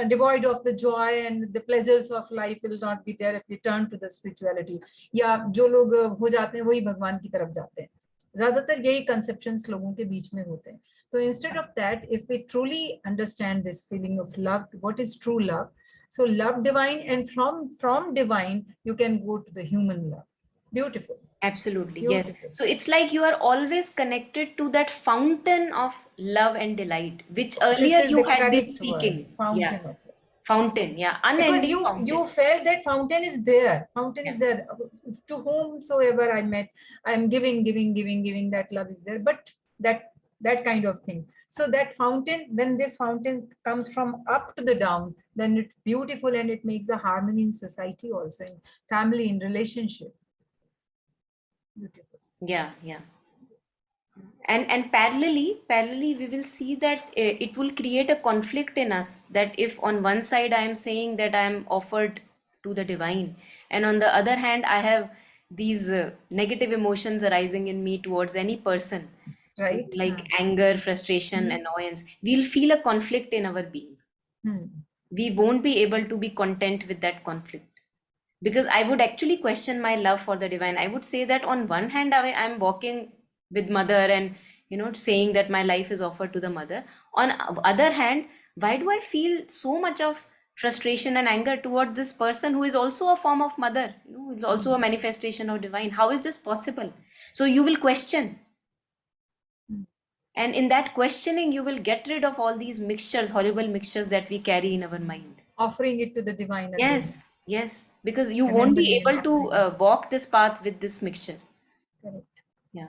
devoid of the joy and the pleasures of life will not be there if we turn to the spirituality. या जो लोग हो जाते हैं वही भगवान की तरफ जाते हैं. ज्यादातर यही conceptions लोगों के बीच में होते हैं. So instead of that, if we truly understand this feeling of love, what is true love? So love divine, and from divine you can go to the human love. Beautiful. Absolutely, Beautiful. yes. So it's like you are always connected to that fountain of love and delight, which earlier This is you the had been correct seeking. word, fountain Yeah, of love. fountain, yeah, Because unending fountain. you felt that fountain is there. Fountain is there. To whomsoever I met, I'm giving, that love is there. But that kind of thing. So that fountain, when this fountain comes from up to the down, then it's beautiful, and it makes a harmony in society also, in family, in relationship. Beautiful. Yeah, yeah. And parallelly we will see that it will create a conflict in us, that if on one side I am saying that I am offered to the divine, and on the other hand I have these negative emotions arising in me towards any person, Right? like anger, frustration, annoyance, we'll feel a conflict in our being. We won't be able to be content with that conflict, because I would actually question my love for the divine. I would say that on one hand I'm walking with mother and saying that my life is offered to the mother. On other hand, why do I feel so much of frustration and anger toward this person who is also a form of mother, it's also a manifestation of divine? How is this possible? So you will question, and in that questioning you will get rid of all these mixtures, horrible mixtures that we carry in our mind. Offering it to the divine again. Yes, yes, because you won't be Remembering and able to offering. walk this path with this mixture. Correct. Yeah.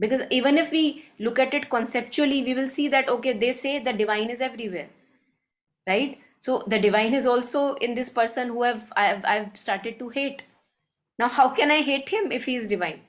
Because even if we look at it conceptually, we will see that, okay, they say the divine is everywhere, right? So the divine is also in this person who I've started to hate. Now, how can I hate him if he is divine?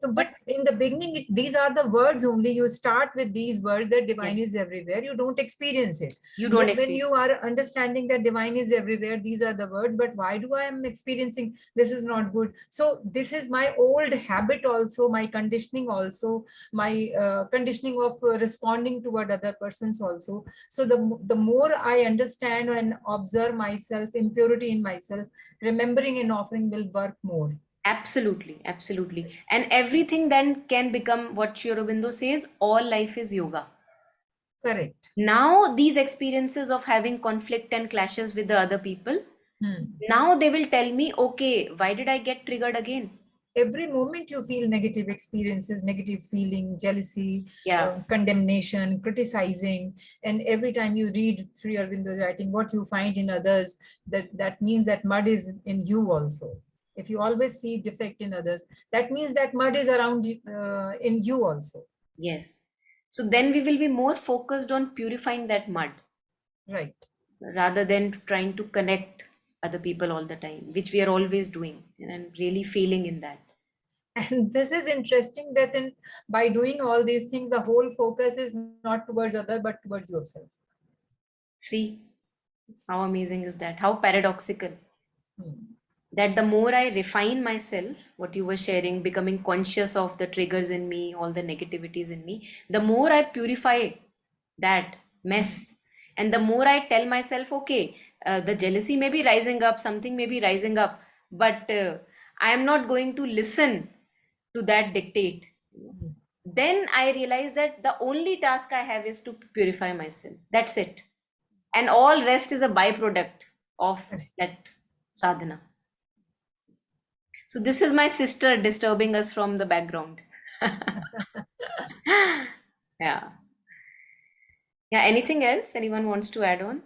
So, but in the beginning, these are the words only. You start with these words that divine Yes. is everywhere. You don't experience it. You don't But when experience. you are understanding that divine is everywhere, these are the words. But why do I am experiencing this is not good? So this is my old habit also, my conditioning also, my conditioning of responding toward other persons also. So the more I understand and observe myself, impurity in myself, remembering and offering will work more. Absolutely, absolutely. And everything then can become what Sri Aurobindo says, all life is yoga. Correct. Now, these experiences of having conflict and clashes with the other people, now they will tell me, okay, why did I get triggered again? Every moment you feel negative experiences, negative feeling, jealousy, Yeah. condemnation, criticizing, and every time you read Sri Aurobindo's writing, what you find in others, that means that mud is in you also. If you always see defect in others, that means that mud is around in you also. Yes. So then we will be more focused on purifying that mud Right. rather than trying to connect other people all the time, which we are always doing, and really failing in that. And this is interesting that by doing all these things, the whole focus is not towards other, but towards yourself. See, how amazing is that? How paradoxical. that the more I refine myself, what you were sharing, becoming conscious of the triggers in me, all the negativities in me, the more I purify that mess. And the more I tell myself, okay, the jealousy may be rising up, something may be rising up, but I am not going to listen to that dictate. Then I realize that the only task I have is to purify myself. That's it. And all rest is a byproduct of that sadhana. So this is my sister disturbing us from the background. Yeah. Yeah. Anything else? Anyone wants to add on?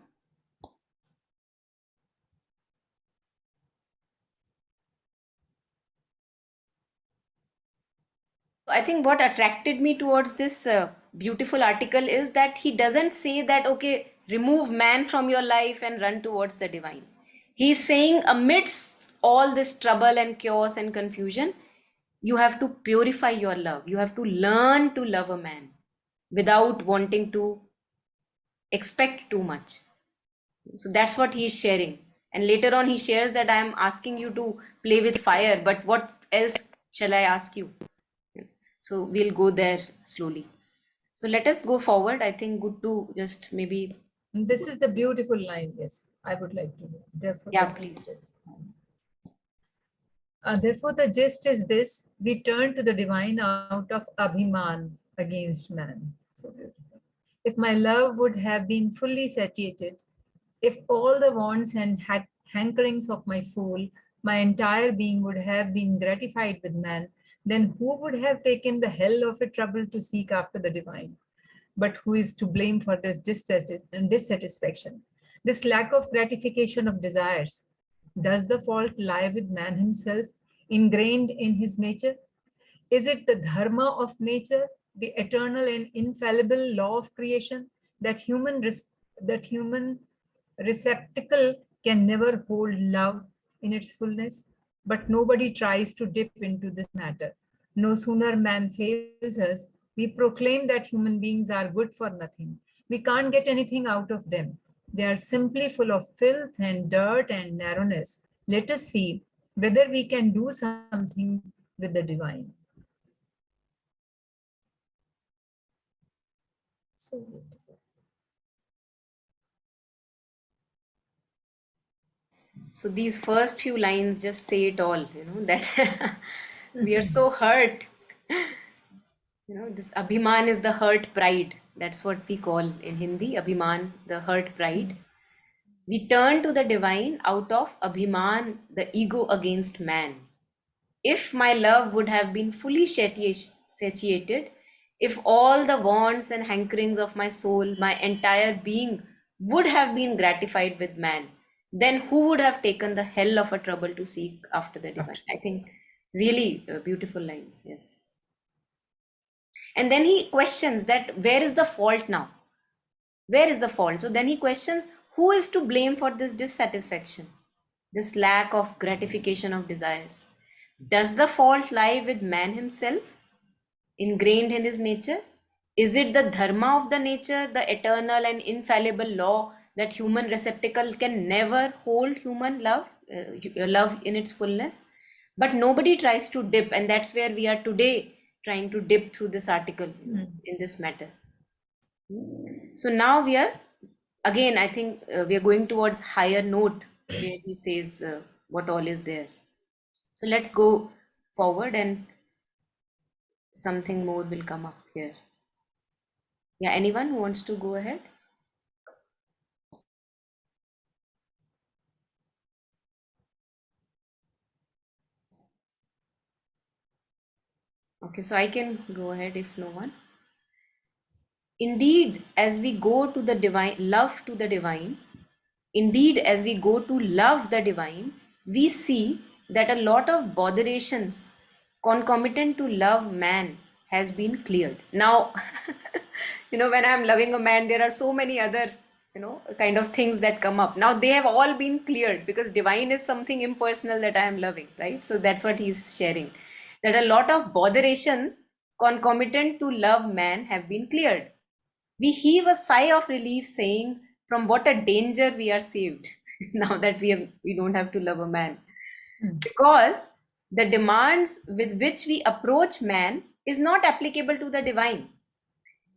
I think what attracted me towards this beautiful article is that he doesn't say that, okay, remove man from your life and run towards the divine. He's saying, amidst all this trouble and chaos and confusion, you have to purify your love. You have to learn to love a man without wanting to expect too much. So that's what he's sharing. And later on, he shares that I am asking you to play with fire, but what else shall I ask you? So we'll go there slowly. So let us go forward. I think good to just maybe. This is the beautiful line. Yes, I would like to know. Therefore, Yeah, the gist please. is. Therefore, the gist is this: we turn to the divine out of abhiman against man. So beautiful. If my love would have been fully satiated, if all the wants and hankerings of my soul, my entire being would have been gratified with man, then who would have taken the hell of a trouble to seek after the divine? But who is to blame for this dissatisfaction, this lack of gratification of desires? Does the fault lie with man himself, ingrained in his nature? Is it the dharma of nature, the eternal and infallible law of creation, that human receptacle can never hold love in its fullness? But nobody tries to dip into this matter. No sooner man fails us, we proclaim that human beings are good for nothing. We can't get anything out of them. They are simply full of filth and dirt and narrowness. Let us see whether we can do something with the divine. So beautiful. So these first few lines just say it all, that we are so hurt. This Abhiman is the hurt pride. That's what we call in Hindi, Abhiman, the hurt pride. We turn to the divine out of Abhiman, the ego against man. If my love would have been fully satiated, if all the wants and hankerings of my soul, my entire being would have been gratified with man, then who would have taken the hell of a trouble to seek after the divine? I think really beautiful lines, yes. And then he questions that where is the fault now? Where is the fault? So then he questions who is to blame for this dissatisfaction, this lack of gratification of desires? Does the fault lie with man himself, ingrained in his nature? Is it the dharma of the nature, the eternal and infallible law that human receptacle can never hold human love, love in its fullness? But nobody tries to dip, and that's where we are today, trying to dip through this article in this matter. So now we are, again, I think we are going towards higher note where he says what all is there. So let's go forward and something more will come up here. Yeah, anyone who wants to go ahead? Okay, so I can go ahead if no one. Indeed, as we go to the divine, love to the divine, indeed, as we go to love the divine, we see that a lot of botherations concomitant to love man has been cleared. Now, when I'm loving a man, there are so many other, kind of things that come up. Now they have all been cleared because divine is something impersonal that I am loving, right? So that's what he's sharing. That a lot of botherations concomitant to love man have been cleared. We heave a sigh of relief, saying, "From what a danger we are saved!" Now that we don't have to love a man. because the demands with which we approach man is not applicable to the divine.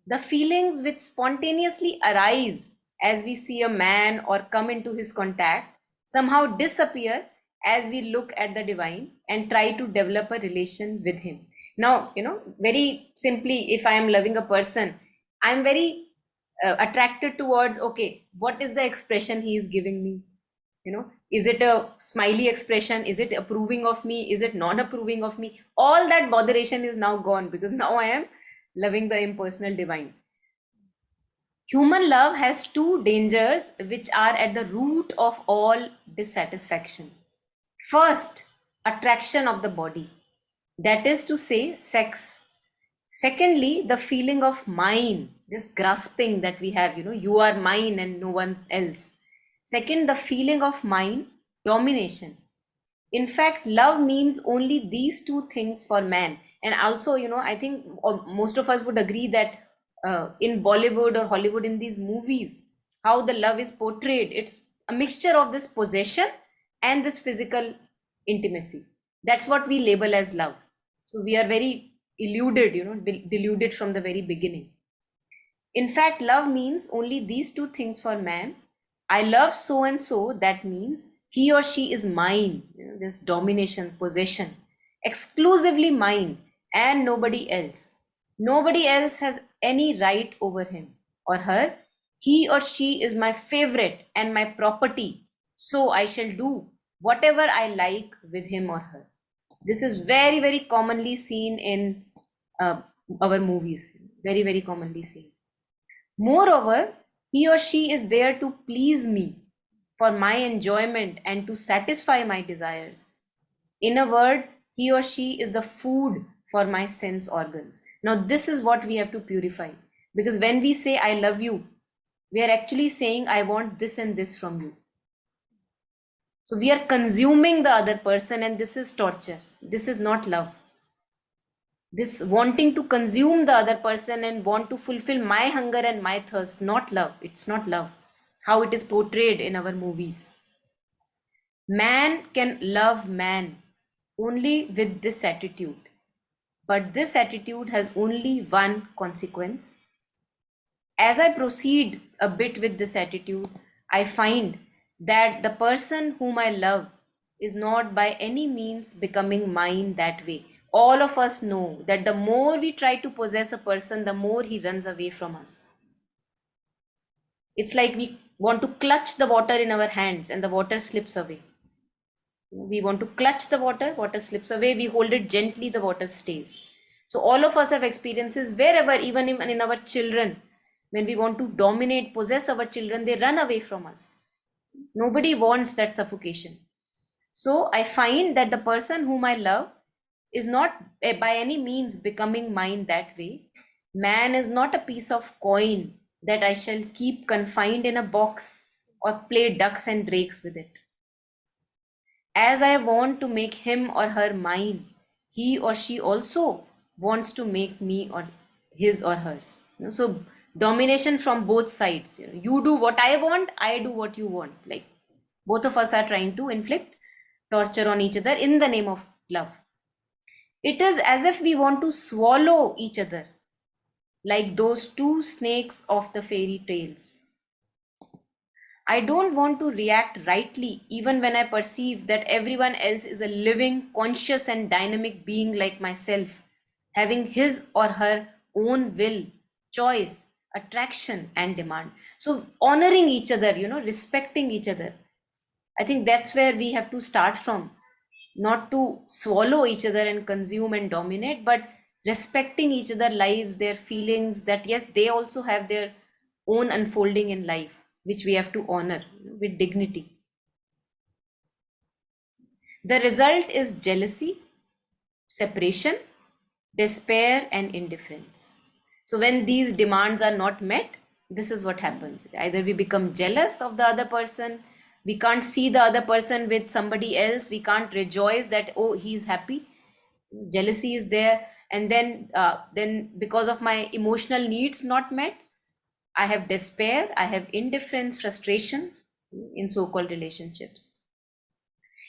The feelings which spontaneously arise as we see a man or come into his contact somehow disappear as we look at the divine and try to develop a relation with him. Now, very simply, if I am loving a person, I'm very attracted towards, okay, what is the expression he is giving me? Is it a smiley expression? Is it approving of me? Is it non-approving of me? All that botheration is now gone because now I am loving the impersonal divine. Human love has two dangers which are at the root of all dissatisfaction. First, attraction of the body, that is to say, sex. Secondly, the feeling of mine, this grasping that we have, you are mine and no one else. Second, the feeling of mine, domination. In fact, love means only these two things for man. And also, I think most of us would agree that in Bollywood or Hollywood, in these movies, how the love is portrayed, it's a mixture of this possession and this physical intimacy. That's what we label as love. So we are very eluded, deluded from the very beginning. In fact, love means only these two things for man. I love so and so, that means he or she is mine, this domination, possession, exclusively mine and nobody else. Nobody else has any right over him or her. He or she is my favorite and my property. So I shall do whatever I like with him or her. This is very, very commonly seen in our movies. Very, very commonly seen. Moreover, he or she is there to please me, for my enjoyment and to satisfy my desires. In a word, he or she is the food for my sense organs. Now, this is what we have to purify. Because when we say, I love you, we are actually saying, I want this and this from you. So we are consuming the other person, and this is torture. This is not love. This wanting to consume the other person and want to fulfill my hunger and my thirst, not love. It's not love. How it is portrayed in our movies. Man can love man only with this attitude. But this attitude has only one consequence. As I proceed a bit with this attitude, I find that the person whom I love is not by any means becoming mine that way. All of us know that the more we try to possess a person, the more he runs away from us. It's like we want to clutch the water in our hands and the water slips away. We want to clutch the water, water slips away. We hold it gently, the water stays. So all of us have experiences wherever, even in our children, when we want to dominate, possess our children, they run away from us. Nobody wants that suffocation. So I find that the person whom I love is not by any means becoming mine that way. Man is not a piece of coin that I shall keep confined in a box or play ducks and drakes with it. As I want to make him or her mine, he or she also wants to make me or his or hers. So domination from both sides. You do what I want, I do what you want. Like both of us are trying to inflict torture on each other in the name of love. It is as if we want to swallow each other, like those two snakes of the fairy tales. I don't want to react rightly even when I perceive that everyone else is a living, conscious, and dynamic being like myself, having his or her own will, choice, attraction, and demand. So, honoring each other, respecting each other. I think that's where we have to start from. Not to swallow each other and consume and dominate, but respecting each other lives, their feelings, that yes, they also have their own unfolding in life, which we have to honor with dignity. The result is jealousy, separation, despair, and indifference. So when these demands are not met, this is what happens. Either we become jealous of the other person, we can't see the other person with somebody else, we can't rejoice that, oh, he's happy. Jealousy is there, and then because of my emotional needs not met, I have despair, I have indifference, frustration in so-called relationships.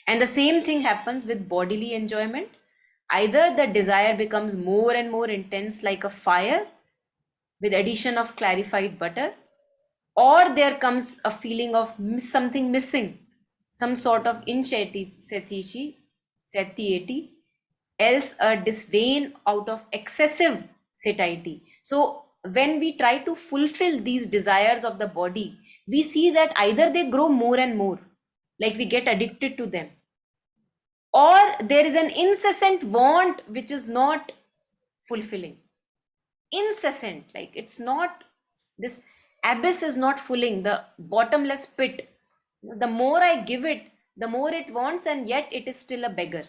And the same thing happens with bodily enjoyment. Either the desire becomes more and more intense like a fire with addition of clarified butter, or there comes a feeling of something missing, some sort of satiety, else a disdain out of excessive satiety. So when we try to fulfill these desires of the body, we see that either they grow more and more, like we get addicted to them, or there is an incessant want which is not fulfilling. Incessant, like it's not, this abyss is not filling, the bottomless pit. The more I give it, the more it wants, and yet it is still a beggar.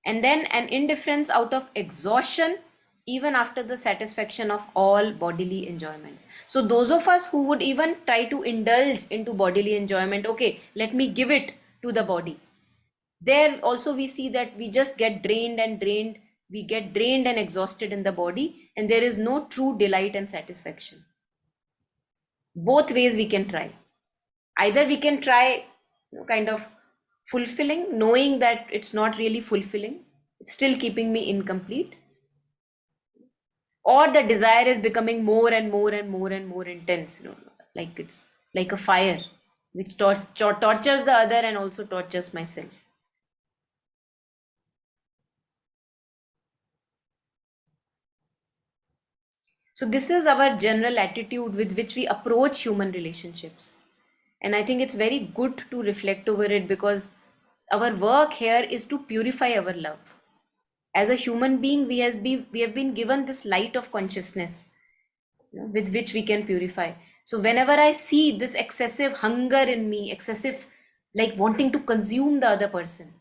And then an indifference out of exhaustion even after the satisfaction of all bodily enjoyments. So those of us who would even try to indulge into bodily enjoyment, okay, let me give it to the body, there also we see that we just get drained, we get drained and exhausted in the body, and there is no true delight and satisfaction. Both ways we can try. Either we can try, kind of fulfilling, knowing that it's not really fulfilling, it's still keeping me incomplete, or the desire is becoming more and more and more and more intense, like it's like a fire which tortures the other and also tortures myself. So this is our general attitude with which we approach human relationships. And I think it's very good to reflect over it, because our work here is to purify our love. As a human being, we have been given this light of consciousness, with which we can purify. So whenever I see this excessive hunger in me, excessive, like wanting to consume the other person,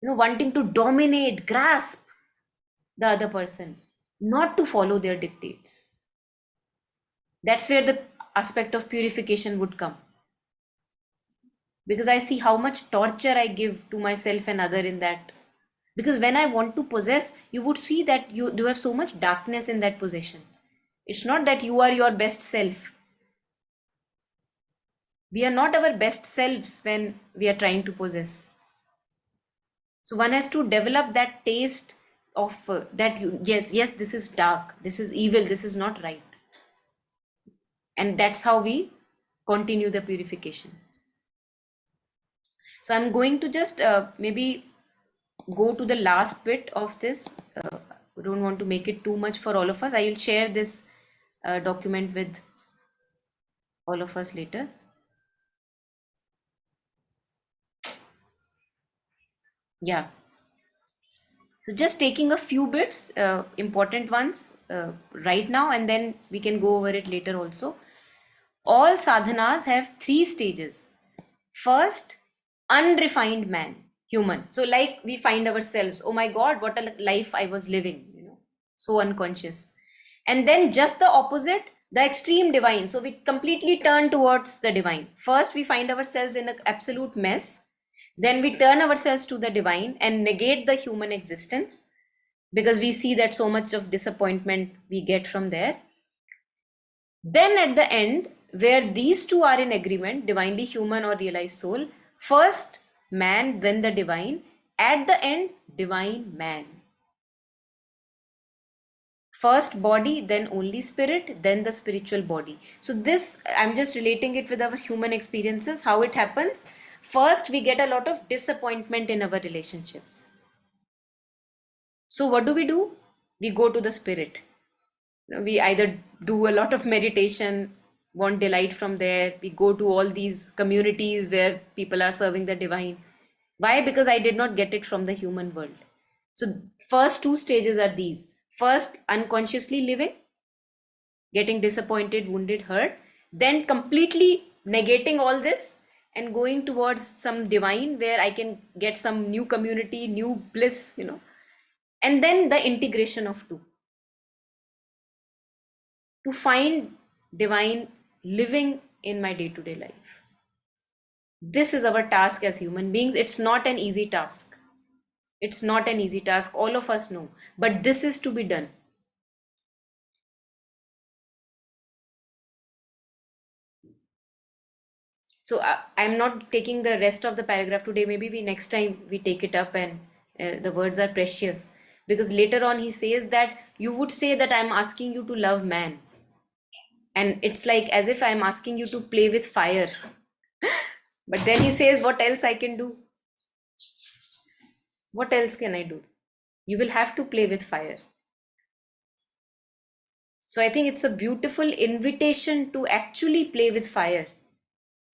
wanting to dominate, grasp the other person, not to follow their dictates, that's where the aspect of purification would come. Because I see how much torture I give to myself and other in that. Because when I want to possess, you would see that you have so much darkness in that possession. It's not that you are your best self. We are not our best selves when we are trying to possess. So one has to develop that taste of yes, this is dark, this is evil, this is not right. And that's how we continue the purification. So I'm going to just maybe go to the last bit of this. I don't want to make it too much for all of us. I will share this document with all of us later. Yeah. So just taking a few bits, important ones right now, and then we can go over it later also. All sadhanas have 3 stages. First, unrefined man, human. So like we find ourselves, oh my God, what a life I was living, so unconscious. And then just the opposite, the extreme divine. So we completely turn towards the divine. First, we find ourselves in an absolute mess. Then we turn ourselves to the divine and negate the human existence, because we see that so much of disappointment we get from there. Then at the end, where these two are in agreement, divinely human or realized soul, first man, then the divine, at the end, divine man. First body, then only spirit, then the spiritual body. So this, I'm just relating it with our human experiences, how it happens. First, we get a lot of disappointment in our relationships. So what do? We go to the spirit. We either do a lot of meditation, want delight from there. We go to all these communities where people are serving the divine. Why? Because I did not get it from the human world. So first 2 stages are these. First, unconsciously living, getting disappointed, wounded, hurt, then completely negating all this and going towards some divine where I can get some new community, new bliss, and then the integration of two. To find divine living in my day-to-day life. This is our task as human beings. It's not an easy task. It's not an easy task. All of us know. But this is to be done. So So I'm not taking the rest of the paragraph today. Maybe we next time we take it up, and the words are precious, because later on he says that you would say that I'm asking you to love man, and it's like as if I'm asking you to play with fire. But then he says, what else I can do? What else can I do? You will have to play with fire. So I think it's a beautiful invitation to actually play with fire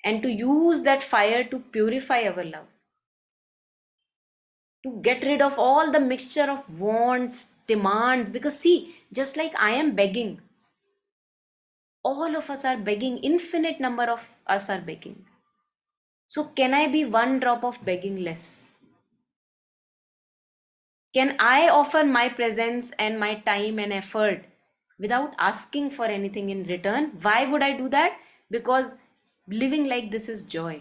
and to use that fire to purify our love, to get rid of all the mixture of wants, demand. Because see, just like I am begging, all of us are begging, infinite number of us are begging. So can I be one drop of begging less? Can I offer my presence and my time and effort without asking for anything in return? Why would I do that? Because living like this is joy.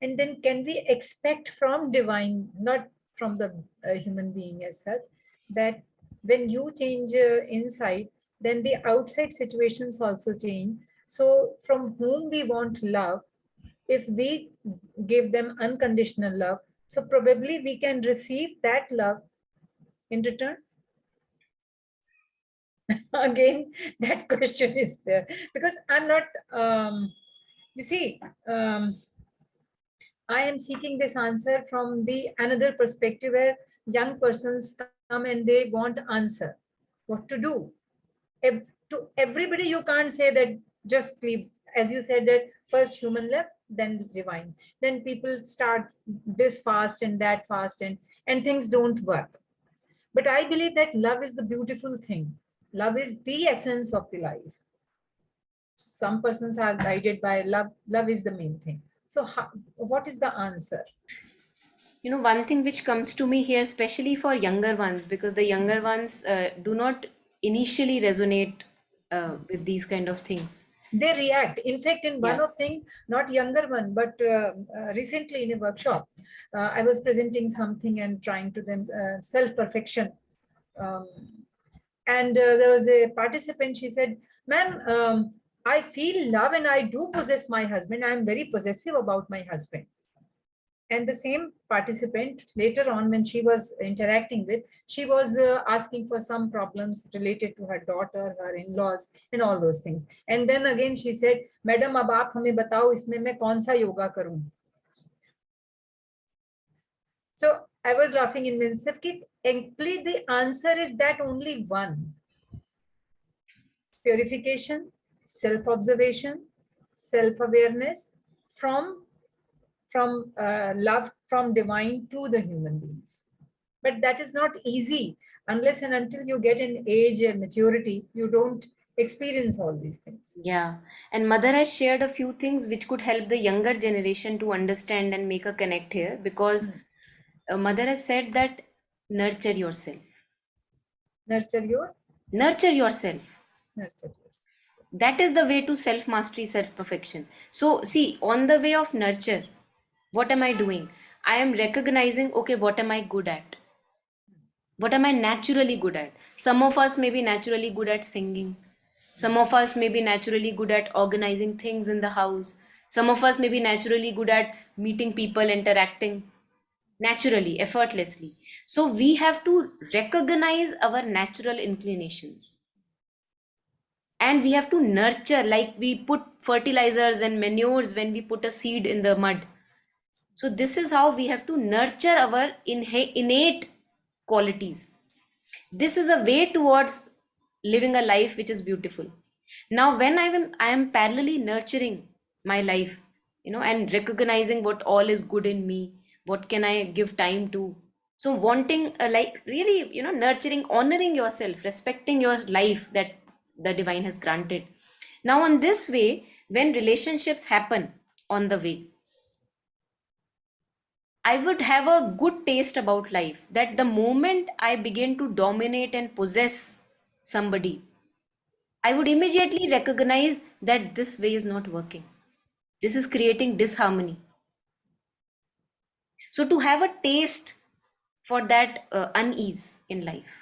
And then can we expect from divine, not from the human being as such, that when you change inside, then the outside situations also change. So from whom we want love, if we give them unconditional love, so probably we can receive that love in return. Again, that question is there, because I'm not, you see, I am seeking this answer from the another perspective, where young persons come and they want answer. What to do? To everybody, you can't say that just leave. As you said, that first human love, then divine. Then people start this fast and that fast, and things don't work. But I believe that love is the beautiful thing. Love is the essence of the life. Some persons are guided by love. Love is the main thing. So what is the answer? You know, one thing which comes to me here, especially for younger ones, because the younger ones do not initially resonate with these kind of things. They react. In fact, in one Yeah. of thing, not younger one, but recently in a workshop, I was presenting something and trying to them self-perfection. Um, and there was a participant, she said, ma'am, I feel love and I do possess my husband. I am very possessive about my husband. And the same participant later on, when she was interacting with, she was asking for some problems related to her daughter, her in-laws, and all those things. And then again she said, madam, ab aap hame batao isme main kaun sa yoga karu? So I was laughing in myself. Actually the answer is that only one: purification, self-observation, self-awareness, from love from divine to the human beings. But that is not easy unless and until you get an age and maturity, you don't experience all these things. Yeah. And Mother has shared a few things which could help the younger generation to understand and make a connect here, because Mother has said that nurture yourself. Nurture your, Nurture yourself. nurture yourself. That is the way to self mastery, self perfection. So, see, on the way of nurture, what am I doing? I am recognizing, okay, what am I good at? What am I naturally good at? Some of us may be naturally good at singing. Some of us may be naturally good at organizing things in the house. Some of us may be naturally good at meeting people, interacting naturally, effortlessly. So we have to recognize our natural inclinations, and we have to nurture, like we put fertilizers and manures when we put a seed in the mud. So this is how we have to nurture our innate qualities. This is a way towards living a life which is beautiful. Now when I am parallelly nurturing my life, and recognizing what all is good in me, what can I give time to. So wanting, like really, nurturing, honoring yourself, respecting your life that the divine has granted. Now on this way, when relationships happen on the way, I would have a good taste about life, that the moment I begin to dominate and possess somebody, I would immediately recognize that this way is not working. This is creating disharmony. So to have a taste for that unease in life.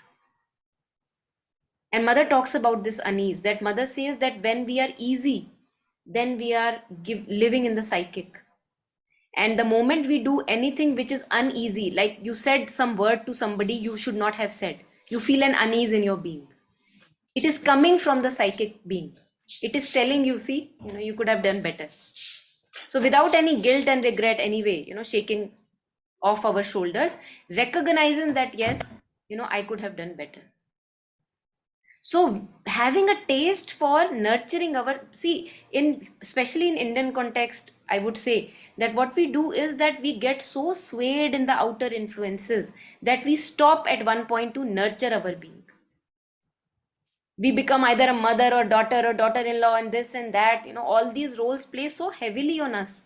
And mother talks about this unease, that mother says that when we are easy, then we are living in the psychic. And the moment we do anything which is uneasy, like you said some word to somebody you should not have said, you feel an unease in your being. It is coming from the psychic being. It is telling you, see, you could have done better. So without any guilt and regret anyway, shaking off our shoulders, recognizing that yes, I could have done better. So having a taste for nurturing our, see, especially in Indian context, I would say that what we do is that we get so swayed in the outer influences that we stop at one point to nurture our being. We become either a mother or daughter-in-law and this and that, all these roles play so heavily on us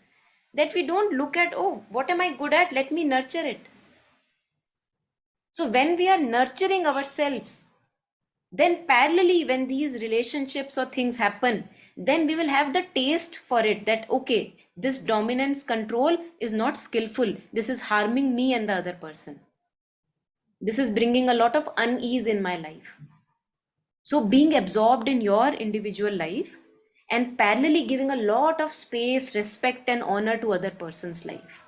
that we don't look at, oh, what am I good at? Let me nurture it. So when we are nurturing ourselves, then parallelly when these relationships or things happen, then we will have the taste for it, that okay, this dominance control is not skillful. This is harming me and the other person. This is bringing a lot of unease in my life. So being absorbed in your individual life and parallelly giving a lot of space, respect and honor to other person's life.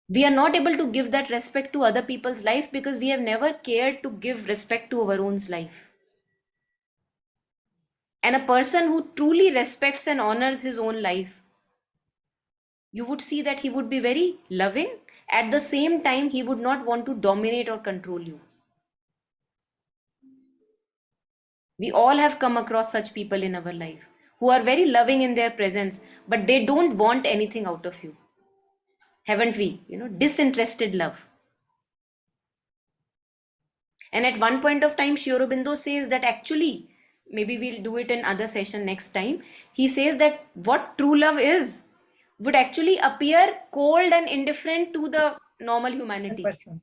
We are not able to give that respect to other people's life because we have never cared to give respect to our own life. And a person who truly respects and honors his own life, you would see that he would be very loving. At the same time, he would not want to dominate or control you. We all have come across such people in our life who are very loving in their presence, but they don't want anything out of you. Haven't we? Disinterested love. And at one point of time, Sri Aurobindo says that actually, maybe we'll do it in other session next time. He says that what true love is would actually appear cold and indifferent to the normal humanity. Person.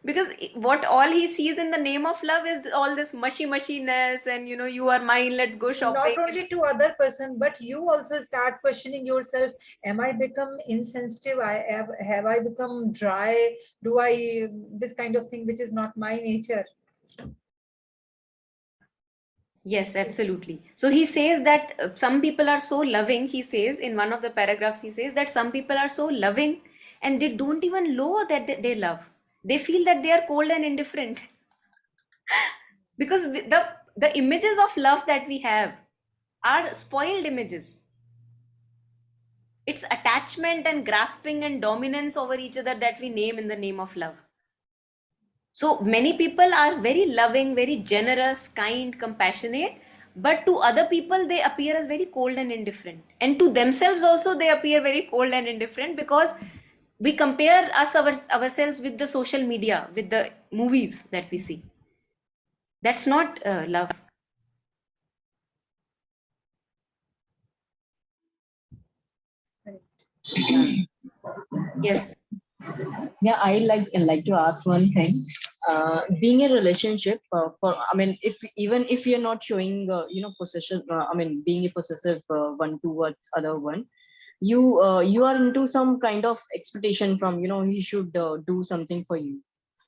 Because what all he sees in the name of love is all this mushiness and you are mine, let's go shopping. Not only to other person, but you also start questioning yourself. Am I become insensitive? Have I become dry? Do I this kind of thing which is not my nature? Yes, absolutely. So he says that some people are so loving. He says in one of the paragraphs, he says that some people are so loving and they don't even know that they love. They feel that they are cold and indifferent. Because the images of love that we have are spoiled images. It's attachment and grasping and dominance over each other that we name in the name of love. So many people are very loving, very generous, kind, compassionate, but to other people they appear as very cold and indifferent. And to themselves also they appear very cold and indifferent because we compare ourselves with the social media, with the movies that we see. That's not love. Yes. Yeah, I like to ask one thing. Being a relationship, I mean, if you're not showing possession, I mean, being a possessive one towards other one, you are into some kind of expectation from he should do something for you,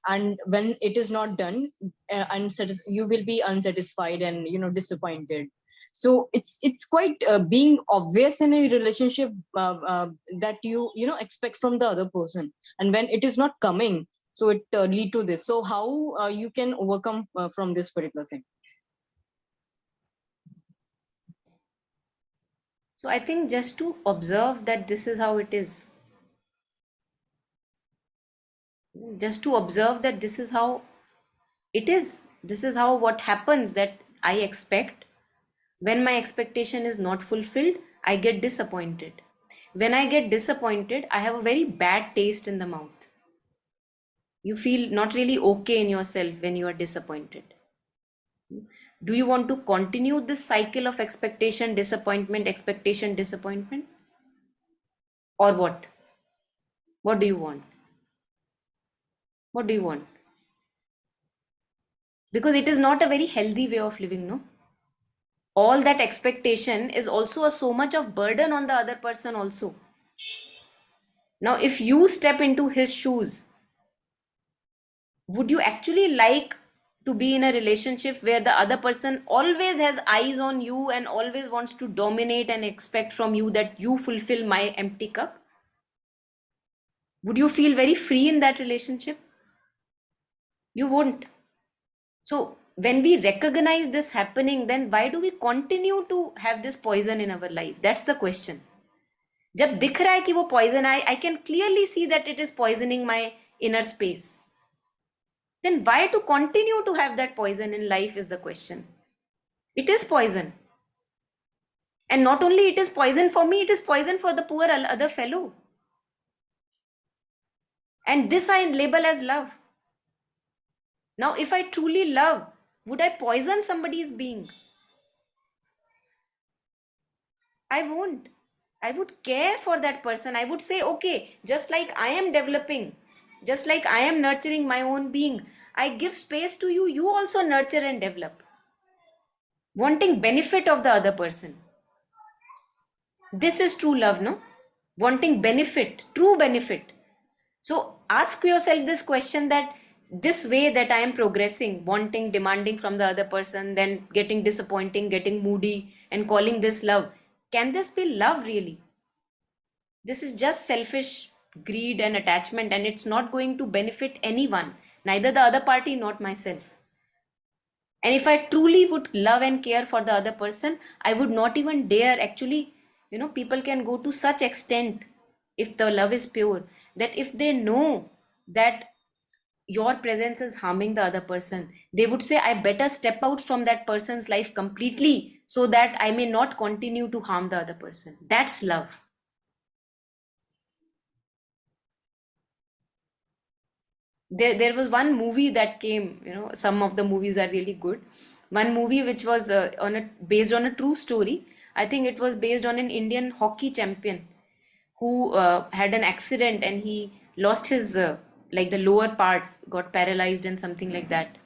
and when it is not done, you will be unsatisfied and disappointed. So it's quite being obvious in a relationship, that you expect from the other person, and when it is not coming, so it lead to this. So how you can overcome from this particular thing? So I think just to observe that this is how it is. Just to observe that this is how it is. This is how what happens, that I expect. When my expectation is not fulfilled, I get disappointed. When I get disappointed, I have a very bad taste in the mouth. You feel not really okay in yourself when you are disappointed. Do you want to continue this cycle of expectation, disappointment? Or what? What do you want? What do you want? Because it is not a very healthy way of living, no? All that expectation is also so much of burden on the other person also. Now, if you step into his shoes, would you actually like to be in a relationship where the other person always has eyes on you and always wants to dominate and expect from you that you fulfill my empty cup? Would you feel very free in that relationship? You won't. So, when we recognize this happening, then why do we continue to have this poison in our life? That's the question. जब दिख रहा है कि वो poison, I can clearly see that it is poisoning my inner space. Then why to continue to have that poison in life is the question. It is poison. And not only it is poison for me, it is poison for the poor other fellow. And this I label as love. Now, if I truly love, would I poison somebody's being? I won't. I would care for that person. I would say, okay, just like I am developing, just like I am nurturing my own being, I give space to you. You also nurture and develop, wanting benefit of the other person. This is true love, no? Wanting benefit, true benefit. So ask yourself this question, that this way that I am progressing, wanting, demanding from the other person, then getting disappointing, getting moody, and calling this love, can this be love really? This is just selfish greed and attachment, and it's not going to benefit anyone, neither the other party, not myself. And if I truly would love and care for the other person, I would not even dare. Actually, people can go to such extent, if the love is pure, that if they know that your presence is harming the other person, they would say, I better step out from that person's life completely so that I may not continue to harm the other person. That's love. There was one movie that came, some of the movies are really good. One movie which was based on a true story. I think it was based on an Indian hockey champion who had an accident, and he lost his like the lower part got paralyzed and something like that.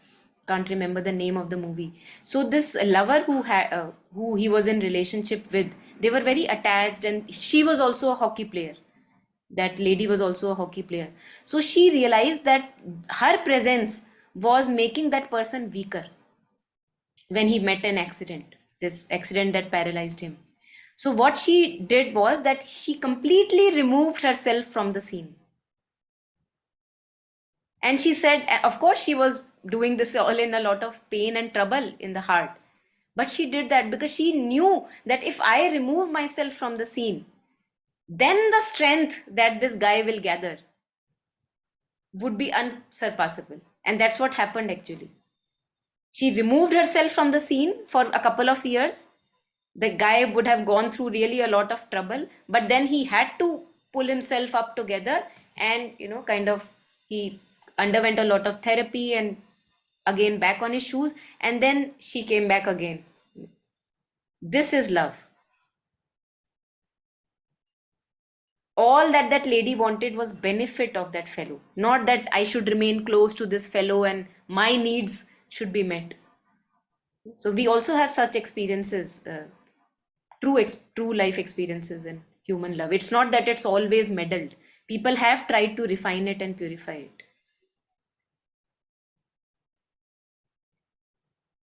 Can't remember the name of the movie. So this lover who he was in relationship with, they were very attached, and she was also a hockey player. That lady was also a hockey player. So she realized that her presence was making that person weaker when he met an accident, this accident that paralyzed him. So what she did was that she completely removed herself from the scene. And she said, of course, she was doing this all in a lot of pain and trouble in the heart. But she did that because she knew that if I remove myself from the scene, then the strength that this guy will gather would be unsurpassable. And that's what happened actually. She removed herself from the scene for a couple of years. The guy would have gone through really a lot of trouble, but then he had to pull himself up together, and kind of he underwent a lot of therapy and again back on his shoes, and then she came back again. This is love. All that lady wanted was benefit of that fellow, not that I should remain close to this fellow and my needs should be met. So we also have such experiences, true life experiences in human love. It's not that it's always meddled. People have tried to refine it and purify it,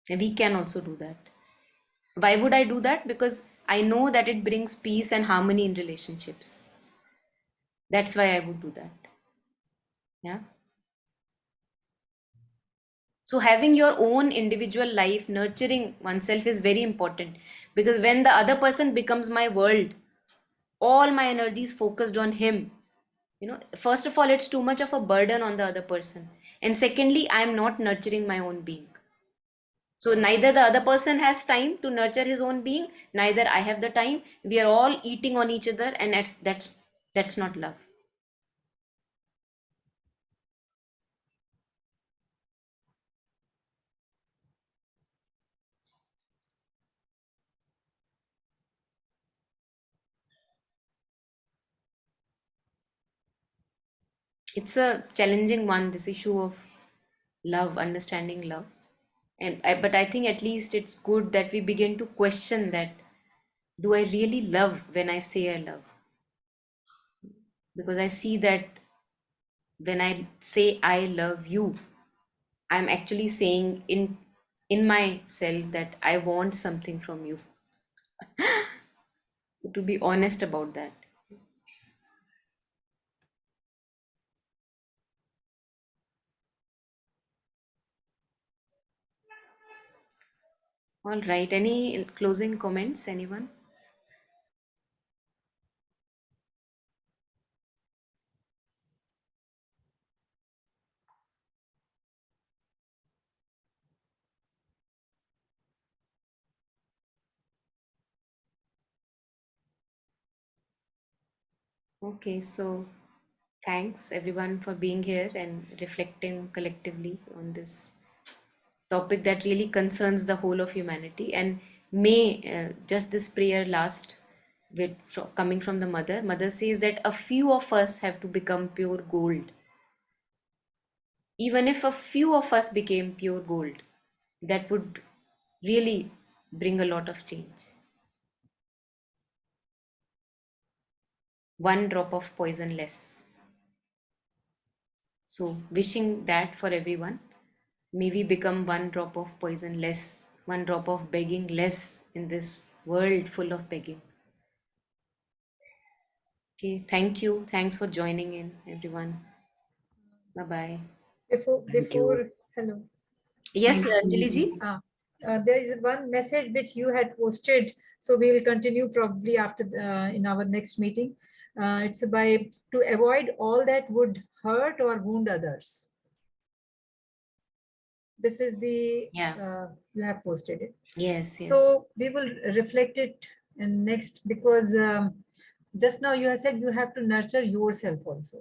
and we can also do that. Why would I do that? Because I know that it brings peace and harmony in relationships. That's why I would do that. Yeah. So having your own individual life, nurturing oneself is very important, because when the other person becomes my world, all my energy is focused on him. First of all, it's too much of a burden on the other person. And secondly, I am not nurturing my own being. So neither the other person has time to nurture his own being, neither I have the time. We are all eating on each other, and that's not love. It's a challenging one, this issue of love, understanding love. But I think at least it's good that we begin to question that, do I really love when I say I love? because I see that when I say I love you, I'm actually saying in myself that I want something from you. To be honest about that. All right. Any closing comments, anyone? Okay, so thanks everyone for being here and reflecting collectively on this topic that really concerns the whole of humanity. And may just this prayer last with coming from the mother. Mother says that a few of us have to become pure gold. Even if a few of us became pure gold, that would really bring a lot of change. One drop of poison less. So, wishing that for everyone. May we become one drop of poison less, one drop of begging less in this world full of begging. Okay, thank you. Thanks for joining in, everyone. Bye bye. Thank you. Hello. Yes, Thank Anjali ji. you. There is one message which you had posted, so we will continue probably after in our next meeting. It's by to avoid all that would hurt or wound others. This is the Yeah. you have posted it. Yes, yes. So we will reflect it in next, because just now you have said you have to nurture yourself also.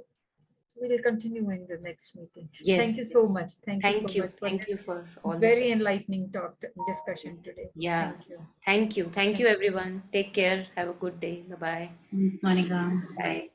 So we will continue in the next meeting. Yes. Thank you so much. Thank you so Thank you. much for Thank you this for all very the. enlightening talk discussion today. Yeah. Thank you. Thank you. Thank Thank you, you. everyone. Take care. Have a good day. Bye bye. Monica. Bye.